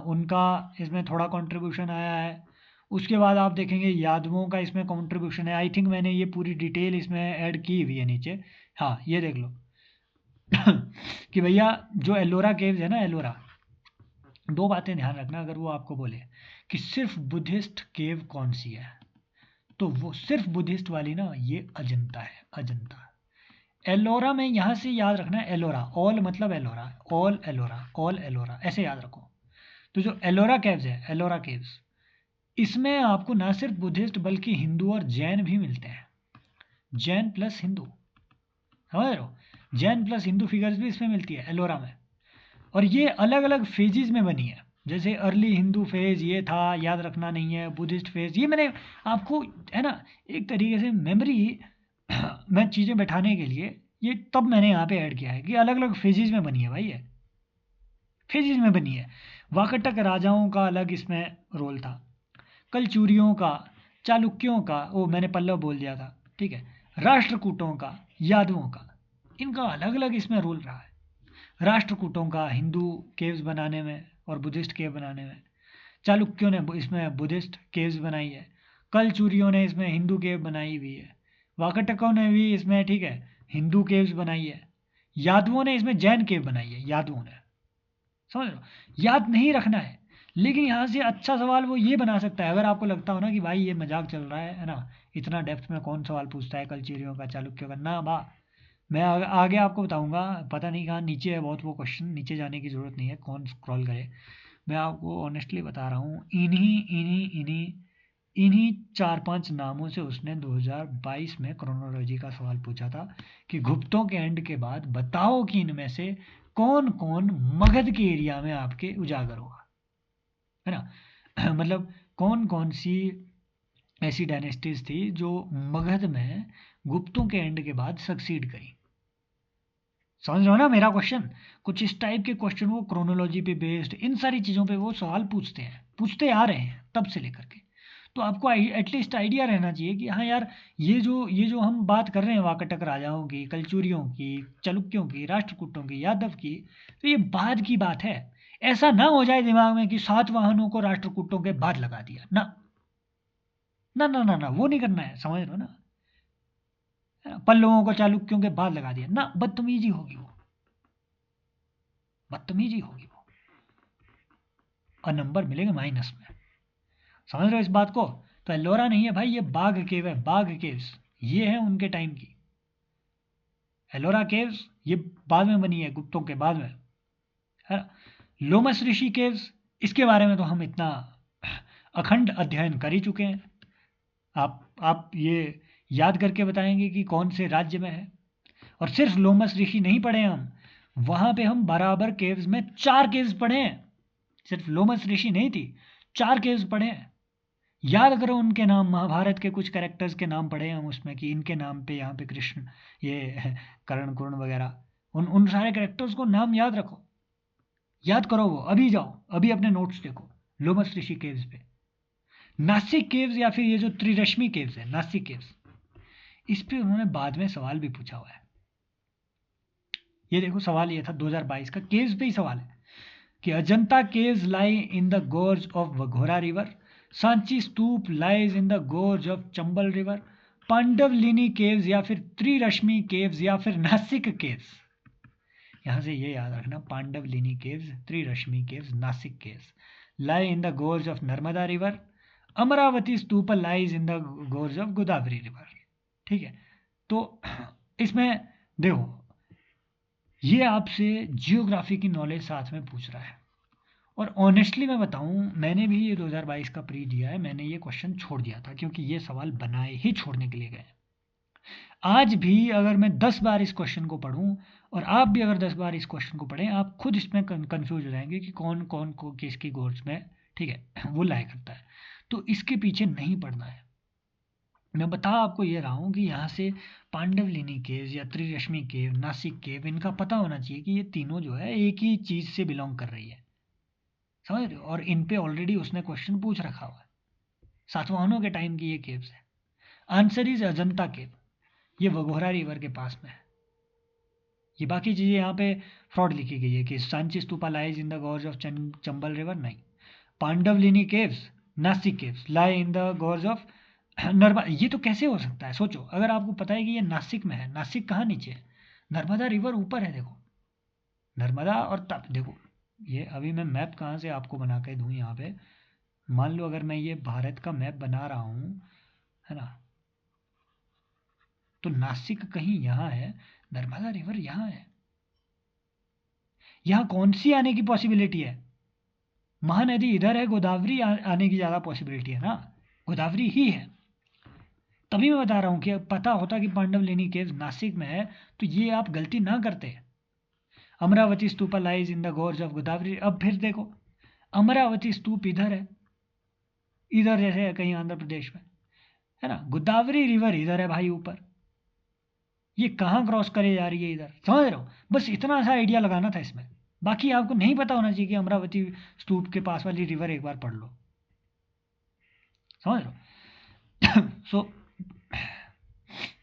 उनका इसमें थोड़ा कंट्रीब्यूशन आया है। उसके बाद आप देखेंगे यादवों का इसमें कंट्रीब्यूशन है। आई थिंक मैंने ये पूरी डिटेल इसमें ऐड की हुई है नीचे, हाँ ये देख लो। कि भैया जो एलोरा केव्स है ना, एलोरा, 2 बातें ध्यान रखना अगर वो आपको बोले कि सिर्फ बुद्धिस्ट केव कौन सी है, तो वो सिर्फ बुद्धिस्ट वाली ना, ये अजंता है, अजंता। एलोरा में यहाँ से याद रखना है, एलोरा, ऑल मतलब एलोरा, ऑल एलोरा, ऑल एलोरा, ऐसे याद रखो। तो जो एलोरा केव्स है, एलोरा केव्स, इसमें आपको ना सिर्फ बुद्धिस्ट बल्कि हिंदू और जैन भी मिलते हैं, जैन प्लस हिंदू, समझ रहे हो? जैन प्लस हिंदू फिगर्स भी इसमें मिलती है एलोरा में। और ये अलग अलग फेजेस में बनी है, जैसे अर्ली हिंदू फेज ये था, याद रखना नहीं है, बुद्धिस्ट फेज, ये मैंने आपको, है ना, एक तरीके से मेमोरी में चीज़ें बैठाने के लिए ये तब मैंने यहाँ पे ऐड किया है कि अलग अलग फेजेस में बनी है भाई, ये फेजेस में बनी है। वाकाटक राजाओं का अलग इसमें रोल था, कलचुरियों का, चालुक्यों का, वो मैंने पल्लव बोल दिया था, ठीक है, राष्ट्रकूटों का, यादवों का, इनका अलग अलग इसमें रोल रहा है। राष्ट्रकूटों का हिंदू केव्स बनाने में और बुद्धिस्ट केव बनाने में, चालुक्यों ने इसमें बुद्धिस्ट केव्स बनाई है, कलचुरियों ने इसमें हिंदू केव बनाई हुई है, वाकाटकों ने भी इसमें, ठीक है, हिंदू केव्स बनाई है, यादवों ने इसमें जैन केव बनाई है, यादवों ने, समझ लो, याद नहीं रखना है। लेकिन यहाँ से अच्छा सवाल वो ये बना सकता है, अगर आपको लगता हो ना कि भाई ये मजाक चल रहा है ना, इतना डेप्थ में कौन सवाल पूछता है कलचुरियों का, चालुक्यों का, ना बा, मैं आगे आपको बताऊंगा, पता नहीं कहाँ नीचे है बहुत वो क्वेश्चन, नीचे जाने की ज़रूरत नहीं है, कौन स्क्रॉल करे। मैं आपको ऑनेस्टली बता रहा हूँ, इन्हीं इन्हीं इन्हीं इन्हीं 4-5 नामों से उसने 2022 में क्रोनोलॉजी का सवाल पूछा था कि गुप्तों के एंड के बाद बताओ कि इनमें से कौन कौन मगध के एरिया में आपके उजागर हुआ, है ना। मतलब कौन कौन सी ऐसी डायनेस्टीज थी जो मगध में गुप्तों के एंड के बाद सक्सीड करी, समझ रहे हो ना मेरा क्वेश्चन? कुछ इस टाइप के क्वेश्चन वो क्रोनोलॉजी पे बेस्ड, इन सारी चीज़ों पे वो सवाल पूछते हैं, पूछते आ रहे हैं तब से लेकर के। तो आपको एटलीस्ट आइडिया रहना चाहिए कि हाँ यार, ये जो हम बात कर रहे हैं वाकाटक राजाओं की, कलचुरियों की, चालुक्यों की, राष्ट्रकूटों की, यादव की, तो ये बाद की बात है। ऐसा ना हो जाए दिमाग में कि सातवाहनों को राष्ट्रकूटों के बाद लगा दिया ना, ना ना ना ना, वो नहीं करना है, समझ रहे हो ना? पल्लवों को चालुक्यों के बाद लगा दिया ना, बदतमीजी होगी वो, बदतमीजी होगी वो, और नंबर मिलेगा माइनस में। समझ रहे हो इस बात को? तो एल्लोरा नहीं है भाई, ये बाघ केव है, बाघ केव्स, ये है उनके टाइम की। एलोरा केव्स ये बाद में बनी है, गुप्तों के बाद में, है ना? लोमस ऋषि केव्स, इसके बारे में तो हम इतना अखंड अध्ययन कर ही चुके हैं। आप ये याद करके बताएंगे कि कौन से राज्य में है? और सिर्फ लोमस ऋषि नहीं पढ़े हम, वहां पे हम बराबर केव्स में 4 केव्स पढ़े हैं। सिर्फ लोमस ऋषि नहीं थी, 4 केव्स पढ़े हैं। याद करो उनके नाम, महाभारत के कुछ कैरेक्टर्स के नाम पढ़े हम उसमें कि इनके नाम पे यहाँ पे कृष्ण, ये कर्ण कुर्ण वगैरह, उन उन सारे कैरेक्टर्स को नाम याद रखो, याद करो वो, अभी जाओ, अभी अपने नोट्स देखो लोमस ऋषि केव्स पे। नासिक केव्स या फिर ये जो त्रिरश्मि केव्स है, नासिक केव्स, इस पे उन्होंने बाद में सवाल भी पूछा हुआ है। ये देखो सवाल ये था 2022 का, केव्स पे ही सवाल है कि Ajanta caves lie in the gorge of Waghora river, Sanchi stupa lies in the gorge of Chambal river, Pandavleni caves या फिर त्रिरश्मि केव्स या फिर नासिक केव्स। यहां से ये याद रखना, Pandavleni caves, Trirashmi caves, Nashik caves lie in the gorge of Narmada river, Amaravati stupa lies in the gorge of Godavari river. ठीक है, तो इसमें देखो, ये आपसे जियोग्राफी की नॉलेज साथ में पूछ रहा है। और ऑनेस्टली मैं बताऊं, मैंने भी ये 2022 का प्री दिया है, मैंने ये क्वेश्चन छोड़ दिया था क्योंकि ये सवाल बनाए ही छोड़ने के लिए गए। आज भी अगर मैं 10 बार इस क्वेश्चन को पढूं, और आप भी अगर 10 बार इस क्वेश्चन को पढ़ें, आप खुद इसमें कंफ्यूज हो जाएंगे कि कौन कौन को किसकी गोर्ज में, ठीक है, वो लाया करता है। तो इसके पीछे नहीं पड़ना है। मैं बता आपको ये रहा हूँ कि यहाँ से पांडवलिनी केव या त्रिरश्मि केव, नासिक केव, इनका पता होना चाहिए कि ये तीनों जो है एक ही चीज से बिलोंग कर रही है। समझ रहे हो? और इन पे ऑलरेडी उसने क्वेश्चन पूछ रखा हुआ है, सातवाहनों के टाइम की ये केव्स है। आंसर इज अजंता केव, ये वघोरा रिवर के पास में है। ये बाकी चीजें यहाँ पे फ्रॉड लिखी गई है कि Sanchi stupa lies in the gorge of Chambal river, नहीं। Pandavleni caves, Nashik caves lie in the gorge of Narmada. ये तो कैसे हो सकता है? सोचो, अगर आपको पता है कि ये नासिक में है, नासिक कहाँ नीचे है, नर्मदा रिवर ऊपर है, देखो नर्मदा। और तब देखो, ये अभी मैं मैप कहाँ से आपको बना के दूँ यहाँ पे, मान लो अगर मैं ये भारत का मैप बना रहा हूँ, है ना, तो नासिक कहीं यहाँ है, नर्मदा रिवर यहाँ है। यहाँ कौन सी आने की पॉसिबिलिटी है? महानदी इधर है, गोदावरी आने की ज़्यादा पॉसिबिलिटी है ना, गोदावरी ही है। तभी मैं बता रहा हूँ कि पता होता कि पांडवलिनी केव्स नासिक में है, तो ये आप गलती ना करते। Amravati stupa lies in the gorge of Godavari. अब फिर देखो, अमरावती स्तूप इधर है, इधर जैसे है कहीं आंध्र प्रदेश में, है ना। गोदावरी रिवर इधर है भाई ऊपर, ये कहाँ क्रॉस करे जा रही है इधर, समझ रहे हो? बस इतना सा आइडिया लगाना था इसमें। बाकी आपको नहीं पता होना चाहिए कि अमरावती स्तूप के पास वाली रिवर एक बार पढ़ लो, समझ लो। So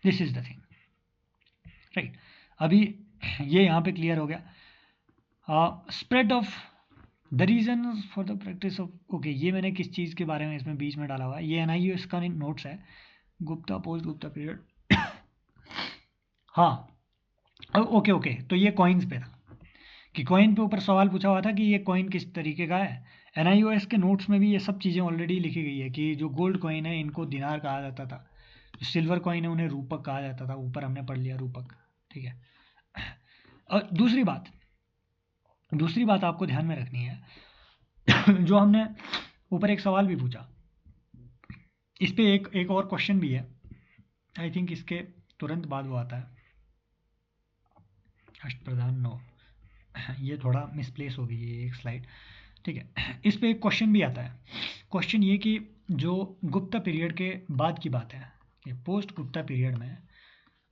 this is the thing, right. अभी ये यहाँ पे क्लियर हो गया। Spread of the reason for the practice of, okay, ये मैंने किस चीज़ के बारे में इसमें बीच में डाला हुआ है, ये एनआईयूएस का नोट्स है, गुप्ता पोस्ट गुप्ता पीरियड। हाँ, ओके ओके, तो ये कॉइन्स पे था कि कॉइन पे ऊपर सवाल पूछा हुआ था कि ये कॉइन किस तरीके का है। एनआईओएस के नोट्स में भी ये सब चीज़ें ऑलरेडी लिखी गई है कि जो गोल्ड कॉइन है इनको दिनार कहा जाता था, जो सिल्वर कॉइन है उन्हें रूपक कहा जाता था, ऊपर हमने पढ़ लिया रूपक, ठीक है। और दूसरी बात आपको ध्यान में रखनी है, जो हमने ऊपर एक सवाल भी पूछा, इस पे एक और क्वेश्चन भी है, आई थिंक इसके तुरंत बाद वो आता है, अष्टप्रधान 9, ये थोड़ा मिसप्लेस हो गई है एक स्लाइड, ठीक है। इस पे एक क्वेश्चन भी आता है। क्वेश्चन ये कि जो गुप्ता पीरियड के बाद की बात है, कि पोस्ट गुप्ता पीरियड में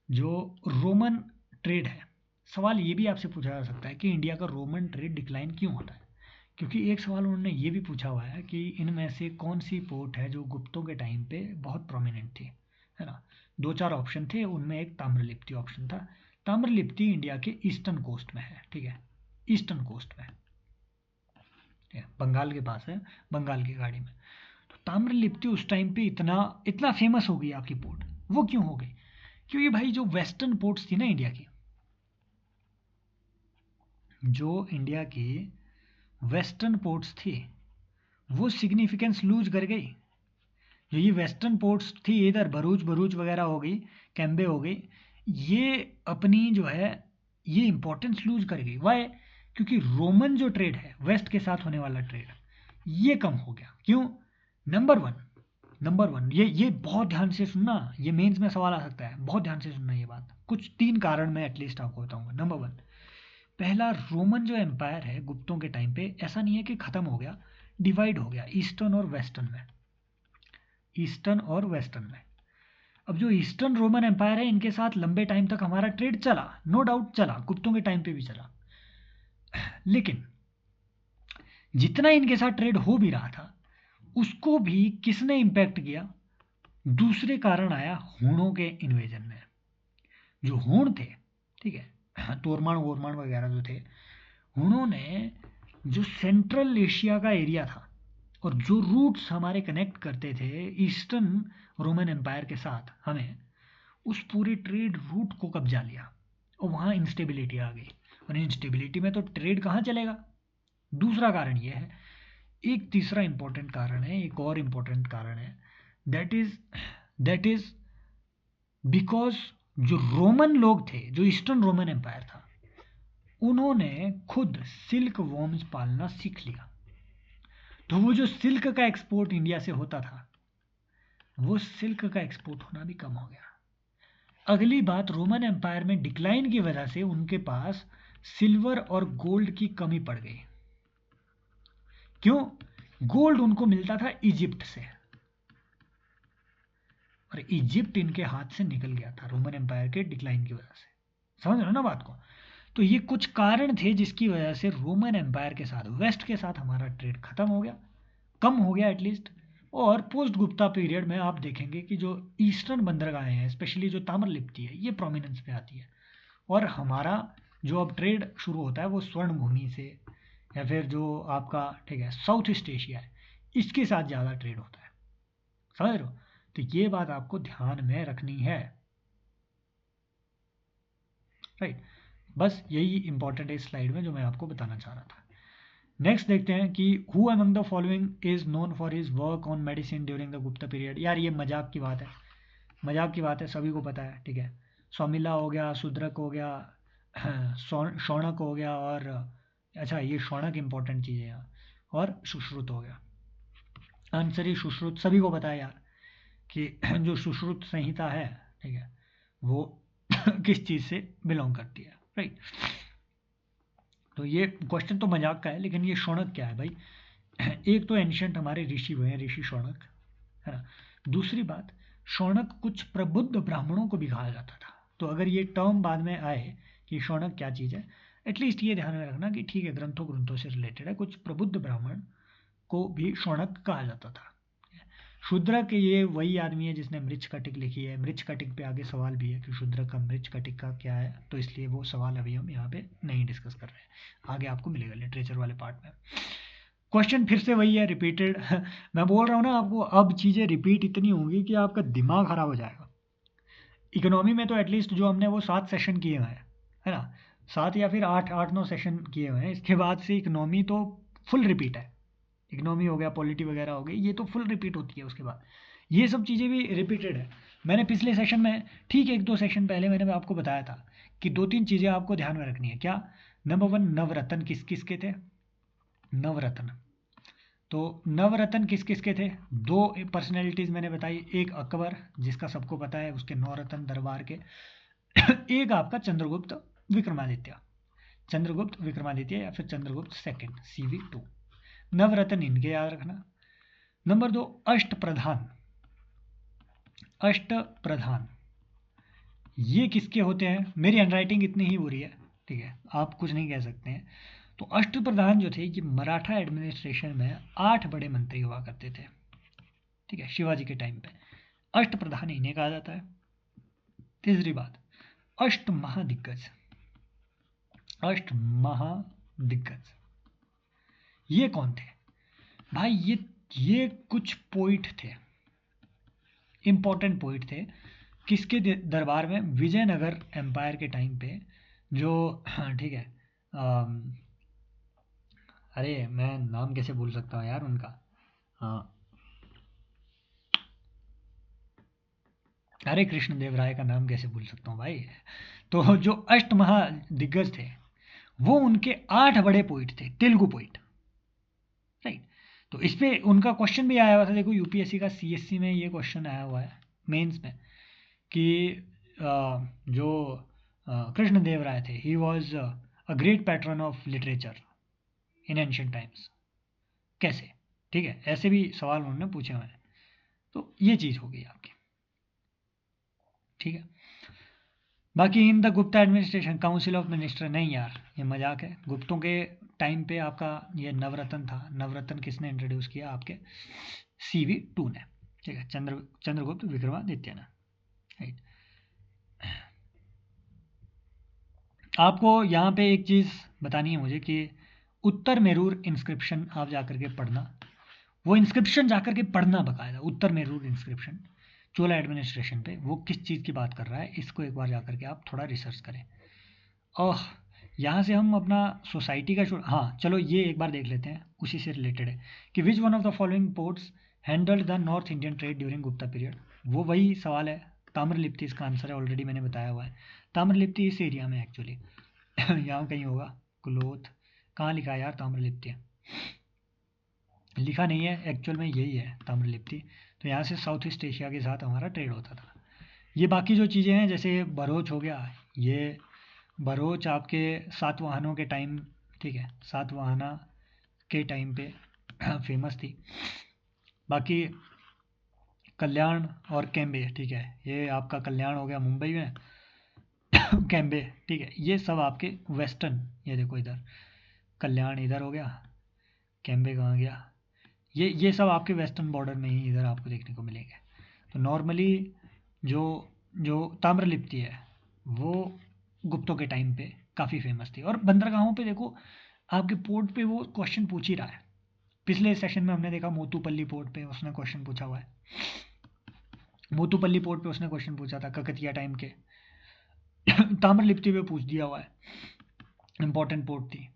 जो रोमन ट्रेड है, सवाल ये भी आपसे पूछा जा सकता है कि इंडिया का रोमन ट्रेड डिक्लाइन क्यों होता है, क्योंकि एक सवाल उन्होंने ये भी पूछा हुआ है कि इनमें से कौन सी पोर्ट है जो गुप्तों के टाइम पे बहुत प्रोमिनेंट थी, है ना। दो चार ऑप्शन थे, उनमें एक ताम्रलिप्ति ऑप्शन था। ताम्रलिप्ति इंडिया के ईस्टर्न कोस्ट में है, ठीक है, ईस्टर्न कोस्ट में है, ठीक है, बंगाल के पास है, बंगाल की खाड़ी में। तो ताम्रलिप्ति उस टाइम पे इतना इतना फेमस हो गई आपकी पोर्ट, वो क्यों हो गई? क्योंकि भाई जो वेस्टर्न पोर्ट्स थी ना इंडिया की, जो इंडिया की वेस्टर्न पोर्ट्स थी, वो सिग्निफिकेंस लूज कर गई। जो ये वेस्टर्न पोर्ट्स थी, इधर भरूच भरूच वगैरह हो गई, कैम्बे हो गई, ये अपनी जो है ये इंपॉर्टेंस लूज कर गई। वाई? क्योंकि रोमन जो ट्रेड है, वेस्ट के साथ होने वाला ट्रेड, ये कम हो गया। क्यों? नंबर वन ये बहुत ध्यान से सुनना, ये मेंस में सवाल आ सकता है, बहुत ध्यान से सुनना ये बात। कुछ 3 कारण मैं एटलीस्ट आपको बताऊंगा। नंबर वन, पहला, रोमन जो एम्पायर है गुप्तों के टाइम पे ऐसा नहीं है कि खत्म हो गया, डिवाइड हो गया ईस्टर्न और वेस्टर्न में, ईस्टर्न और वेस्टर्न में। अब जो ईस्टर्न रोमन एम्पायर है, इनके साथ लंबे टाइम तक हमारा ट्रेड चला, नो डाउट चला, गुप्तों के टाइम पे भी चला, लेकिन जितना इनके साथ ट्रेड हो भी रहा था, उसको भी किसने इंपैक्ट किया? दूसरे कारण आया हूणों के इन्वेजन में। जो हूण थे, ठीक है, तोरमाण वोरमाण वगैरह जो थे, हूणों ने जो सेंट्रल एशिया का एरिया था और जो रूट्स हमारे कनेक्ट करते थे ईस्टर्न रोमन एम्पायर के साथ हमें, उस पूरे ट्रेड रूट को कब्जा लिया और वहाँ इंस्टेबिलिटी आ गई। और इंस्टेबिलिटी में तो ट्रेड कहाँ चलेगा? दूसरा कारण ये है। एक तीसरा इंपॉर्टेंट कारण है, एक और इंपॉर्टेंट कारण है, दैट इज बिकॉज जो रोमन लोग थे, जो ईस्टर्न रोमन एम्पायर था, उन्होंने खुद सिल्क वॉर्म्स पालना सीख लिया। तो वो जो सिल्क का एक्सपोर्ट इंडिया से होता था, वो सिल्क का एक्सपोर्ट होना भी कम हो गया। अगली बात, रोमन एम्पायर में डिक्लाइन की वजह से उनके पास सिल्वर और गोल्ड की कमी पड़ गई। क्यों? गोल्ड उनको मिलता था इजिप्ट से, और इजिप्ट इनके हाथ से निकल गया था रोमन एम्पायर के डिक्लाइन की वजह से। समझ रहे हो ना बात को? तो ये कुछ कारण थे जिसकी वजह से रोमन एम्पायर के साथ, वेस्ट के साथ हमारा ट्रेड खत्म हो गया, कम हो गया एटलीस्ट। और पोस्ट गुप्ता पीरियड में आप देखेंगे कि जो ईस्टर्न बंदरगाहें हैं, स्पेशली जो ताम्रलिप्ति है, ये प्रोमिनेंस पे आती है। और हमारा जो अब ट्रेड शुरू होता है वो स्वर्ण भूमि से, या फिर जो आपका, ठीक है, साउथ ईस्ट एशिया है, इसके साथ ज़्यादा ट्रेड होता है। समझ रहे हो? तो ये बात आपको ध्यान में रखनी है, राइट। बस यही इंपॉर्टेंट है इस स्लाइड में जो मैं आपको बताना चाह रहा था। नेक्स्ट देखते हैं कि who among the following is known for his work on medicine during the Gupta period. यार ये मजाक की बात है, मजाक की बात है, सभी को पता है, ठीक है। सौमिला हो गया, शूद्रक हो गया, शौनक हो गया, और अच्छा ये शौनक इंपॉर्टेंट चीज़ है यहाँ, और सुश्रुत हो गया। आंसर ही सुश्रुत, सभी को पता है यार कि जो सुश्रुत संहिता है, ठीक है, वो किस चीज़ से बिलोंग करती है, राइट। तो ये क्वेश्चन तो मजाक का है, लेकिन ये शौनक क्या है भाई? एक तो एंशियंट हमारे ऋषि हुए हैं, ऋषि शौनक, है ना। दूसरी बात, शौनक कुछ प्रबुद्ध ब्राह्मणों को भी कहा जाता था। तो अगर ये टर्म बाद में आए कि शौनक क्या चीज़ है, एटलीस्ट ये ध्यान में रखना कि ठीक है, ग्रंथों ग्रंथों से रिलेटेड है, कुछ प्रबुद्ध ब्राह्मण को भी शौनक कहा जाता था। शूद्रक ये वही आदमी है जिसने मृच्छकटिक लिखी है। मृच्छकटिक पे आगे सवाल भी है कि शूद्रक का मृच्छकटिक का क्या है, तो इसलिए वो सवाल अभी हम यहाँ पे नहीं डिस्कस कर रहे हैं, आगे आपको मिलेगा लिटरेचर वाले पार्ट में। क्वेश्चन फिर से वही है, रिपीटेड। मैं बोल रहा हूँ ना आपको, अब चीज़ें रिपीट इतनी होंगी कि आपका दिमाग खराब हो जाएगा। इकोनॉमी में तो एटलीस्ट जो हमने वो 7 सेशन किए हुए हैं, है ना, 7 या फिर 8-9 सेशन किए हुए हैं। इसके बाद से इकोनॉमी तो फुल रिपीट है। इकोनॉमी हो गया, पॉलिटी वगैरह हो गई, ये तो फुल रिपीट होती है। उसके बाद ये सब चीज़ें भी रिपीटेड है। मैंने पिछले सेशन में, ठीक 1-2 सेशन पहले मैंने आपको बताया था कि 2-3 चीज़ें आपको ध्यान में रखनी है। क्या? नंबर 1, नवरत्न किस किस के थे? नवरत्न, तो नवरत्न किस किस के थे? 2 पर्सनैलिटीज़ मैंने बताई, एक अकबर जिसका सबको पता है, उसके 9 रत्न दरबार के। एक आपका चंद्रगुप्त विक्रमादित्य, चंद्रगुप्त विक्रमादित्य या फिर चंद्रगुप्त सेकंड, CV2। नवरत्न इनके याद रखना। नंबर 2, अष्ट प्रधान। अष्ट प्रधान ये किसके होते हैं? मेरी हैंडराइटिंग इतनी ही बुरी है, ठीक है, आप कुछ नहीं कह सकते हैं। तो अष्टप्रधान जो थे, ये मराठा एडमिनिस्ट्रेशन में 8 बड़े मंत्री हुआ करते थे। ठीक है, शिवाजी के टाइम पे अष्टप्रधान इन्हें कहा जाता है। तीसरी बात, अष्ट महादिग्गज। अष्ट महादिग्गज ये कौन थे भाई? ये कुछ पोइट थे, इंपॉर्टेंट पोइट थे। किसके दरबार में? विजयनगर एम्पायर के टाइम पे जो ठीक है, अरे मैं नाम कैसे भूल सकता हूँ यार उनका। अरे कृष्णदेव राय का नाम कैसे भूल सकता हूँ भाई। तो जो अष्ट महादिग्गज थे वो उनके 8 बड़े पोइट थे, तेलुगु पोइट, राइट। तो इस पे उनका क्वेश्चन भी आया हुआ था। देखो यूपीएससी का सीएससी में ये क्वेश्चन आया हुआ है मेंस में कि जो कृष्णदेव राय थे, he was a great pattern of literature in ancient times. कैसे? ठीक है, ऐसे भी सवाल उन्होंने पूछे हुए हैं। तो ये चीज़ हो गई आपकी। ठीक है, बाकी in the Gupta administration council of minister, नहीं यार ये मजाक है। गुप्तों के टाइम पे आपका ये नवरत्न था। नवरत्न किसने इंट्रोड्यूस किया? आपके CV2 ने। ठीक है, चंद्रगुप्त विक्रमादित्य ने, राइट। आपको यहाँ पे एक चीज़ बतानी है मुझे कि उत्तर मेरूर इंस्क्रिप्शन आप जाकर के पढ़ना, वो इंस्क्रिप्शन जाकर के पढ़ना बकायदा। उत्तर मेरूर इंस्क्रिप्शन चोला एडमिनिस्ट्रेशन पे वो किस चीज़ की बात कर रहा है, इसको एक बार जाकर के आप थोड़ा रिसर्च करें। ओह, यहाँ से हम अपना सोसाइटी का हाँ चलो ये एक बार देख लेते हैं, उसी से रिलेटेड है कि विच one of the following ports handled the north Indian trade during Gupta period. वो वही सवाल है, ताम्रलिप्ति इसका आंसर है, ऑलरेडी मैंने बताया हुआ है। ताम्रलिप्ति इस एरिया में एक्चुअली यहाँ कहीं होगा। क्लोथ कहाँ लिखा है यार? ताम्रलिप्ति लिखा नहीं है, एक्चुअल में यही है ताम्रलिप्ति। तो यहाँ से साउथ ईस्ट एशिया के साथ हमारा ट्रेड होता था। ये बाकी जो चीज़ें हैं जैसे भरोच हो गया, ये भरोच आपके सातवाहनों के टाइम, ठीक है, सातवाहना के टाइम पे फेमस थी। बाकी कल्याण और कैम्बे, ठीक है, ये आपका कल्याण हो गया मुंबई में कैम्बे, ठीक है, ये सब आपके वेस्टर्न, ये देखो इधर कल्याण इधर हो गया, कैम्बे कहाँ गया, ये सब आपके वेस्टर्न बॉर्डर में ही इधर आपको देखने को मिलेंगे। तो नॉर्मली जो जो ताम्रलिप्ति है वो गुप्तों के टाइम पे काफ़ी फेमस थी। और बंदरगाहों पे देखो आपके पोर्ट पे वो क्वेश्चन पूछ ही रहा है। पिछले सेशन में हमने देखा मोतूपल्ली पोर्ट पे उसने क्वेश्चन पूछा हुआ है। मोतूपल्ली पोर्ट पे उसने क्वेश्चन पूछा था ककतिया टाइम के ताम्रलिप्ति पे पूछ दिया हुआ है, इंपॉर्टेंट पोर्ट थी।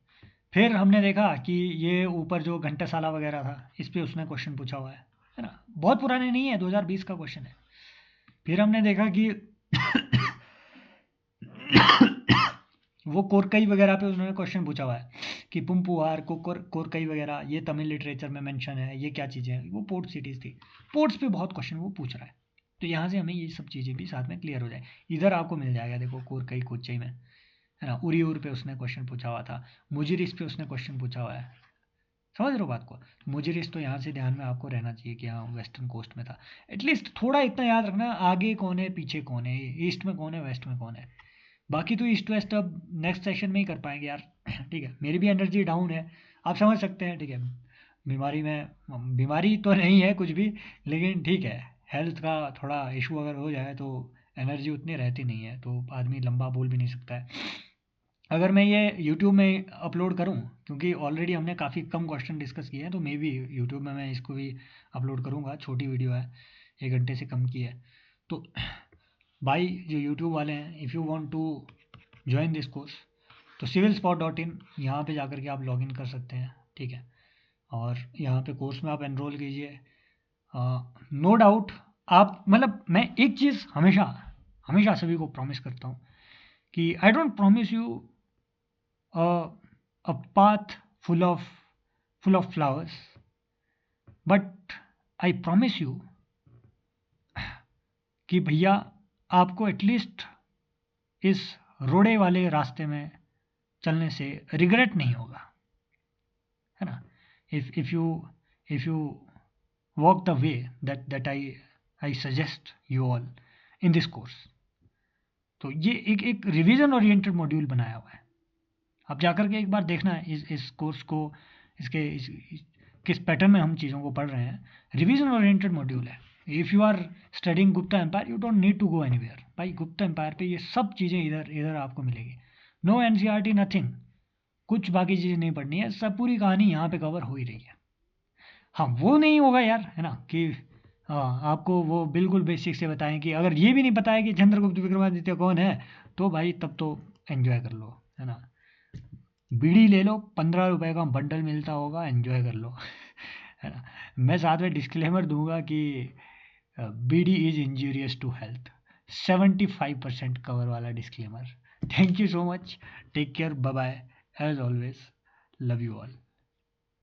फिर हमने देखा कि ये ऊपर जो घंटासाला वगैरह था इस पे उसने क्वेश्चन पूछा हुआ है ना, बहुत पुराने नहीं है, 2020 का क्वेश्चन है। फिर हमने देखा कि वो कोरकई वगैरह पे उन्होंने क्वेश्चन पूछा हुआ है कि पुम्पुआर कोरकई वगैरह, ये तमिल लिटरेचर में मेंशन है, ये क्या चीज़ें हैं, वो पोर्ट सिटीज़ थी। पोर्ट्स पे बहुत क्वेश्चन वो पूछ रहा है। तो यहाँ से हमें ये सब चीज़ें भी साथ में क्लियर हो जाए। इधर आपको मिल जाएगा, देखो कोरकई कोच्चई में, है ना। उरियूर पे उसने क्वेश्चन पूछा हुआ था, मुजिरिस पे उसने क्वेश्चन पूछा हुआ है। समझ रहे हो बात को? मुजिरिस तो यहाँ से ध्यान में आपको रहना चाहिए कि हाँ वेस्टर्न कोस्ट में था। एटलीस्ट थोड़ा इतना याद रखना, आगे कौन है पीछे कौन है, ईस्ट में कौन है वेस्ट में कौन है। बाकी तो ईस्ट वेस्ट अब नेक्स्ट सेशन में ही कर पाएंगे यार ठीक है, मेरी भी एनर्जी डाउन है, आप समझ सकते हैं। ठीक है, बीमारी तो नहीं है कुछ भी, लेकिन ठीक है, हेल्थ का थोड़ा इशू अगर हो जाए तो एनर्जी उतनी रहती नहीं है, तो आदमी लंबा बोल भी नहीं सकता है। अगर मैं ये यूट्यूब में अपलोड करूं, क्योंकि ऑलरेडी हमने काफ़ी कम क्वेश्चन डिस्कस किए हैं, तो मे बी यूट्यूब में मैं इसको भी अपलोड करूंगा। छोटी वीडियो है, 1 घंटे से कम की है। तो भाई जो यूट्यूब वाले हैं, if you want to join this course तो civilspot.in यहाँ पे जाकर के आप लॉगिन कर सकते हैं। ठीक है, और यहाँ पे कोर्स में आप एनरोल कीजिए। नो डाउट आप, मतलब मैं एक चीज़ हमेशा हमेशा सभी को प्रॉमिस करता हूँ कि I don't promise you a path full of flowers, but I promise you कि भैया आपको एटलीस्ट इस रोड़े वाले रास्ते में चलने से रिग्रेट नहीं होगा, है ना। If you walk the way that I suggest you all in this course. तो ये एक रिवीजन ओरिएंटेड मॉड्यूल बनाया हुआ है, आप जाकर के एक बार देखना है इस कोर्स को, किस पैटर्न में हम चीज़ों को पढ़ रहे हैं। रिवीजन ओरिएंटेड मॉड्यूल है। If you are studying Gupta empire, you don't need to go anywhere. भाई गुप्ता एम्पायर पे ये सब चीज़ें इधर इधर आपको मिलेगी। नो एनसीईआरटी, नथिंग, कुछ बाकी चीज़ें नहीं पढ़नी है, सब पूरी कहानी यहाँ पे कवर हो ही रही है। हाँ, वो नहीं होगा यार, है ना, कि हाँ आपको वो बिल्कुल बेसिक से बताएं कि अगर ये भी नहीं पता है कि चंद्रगुप्त विक्रमादित्य कौन है, तो भाई तब तो एंजॉय कर लो, है ना। बीड़ी ले लो, 15 रुपए का बंडल मिलता होगा, एंजॉय कर लो। है ना। मैं साथ में डिस्क्लेमर दूंगा कि bidi is injurious to health, 75% cover वाला disclaimer. Thank you so much, take care, bye bye, as always, love you all.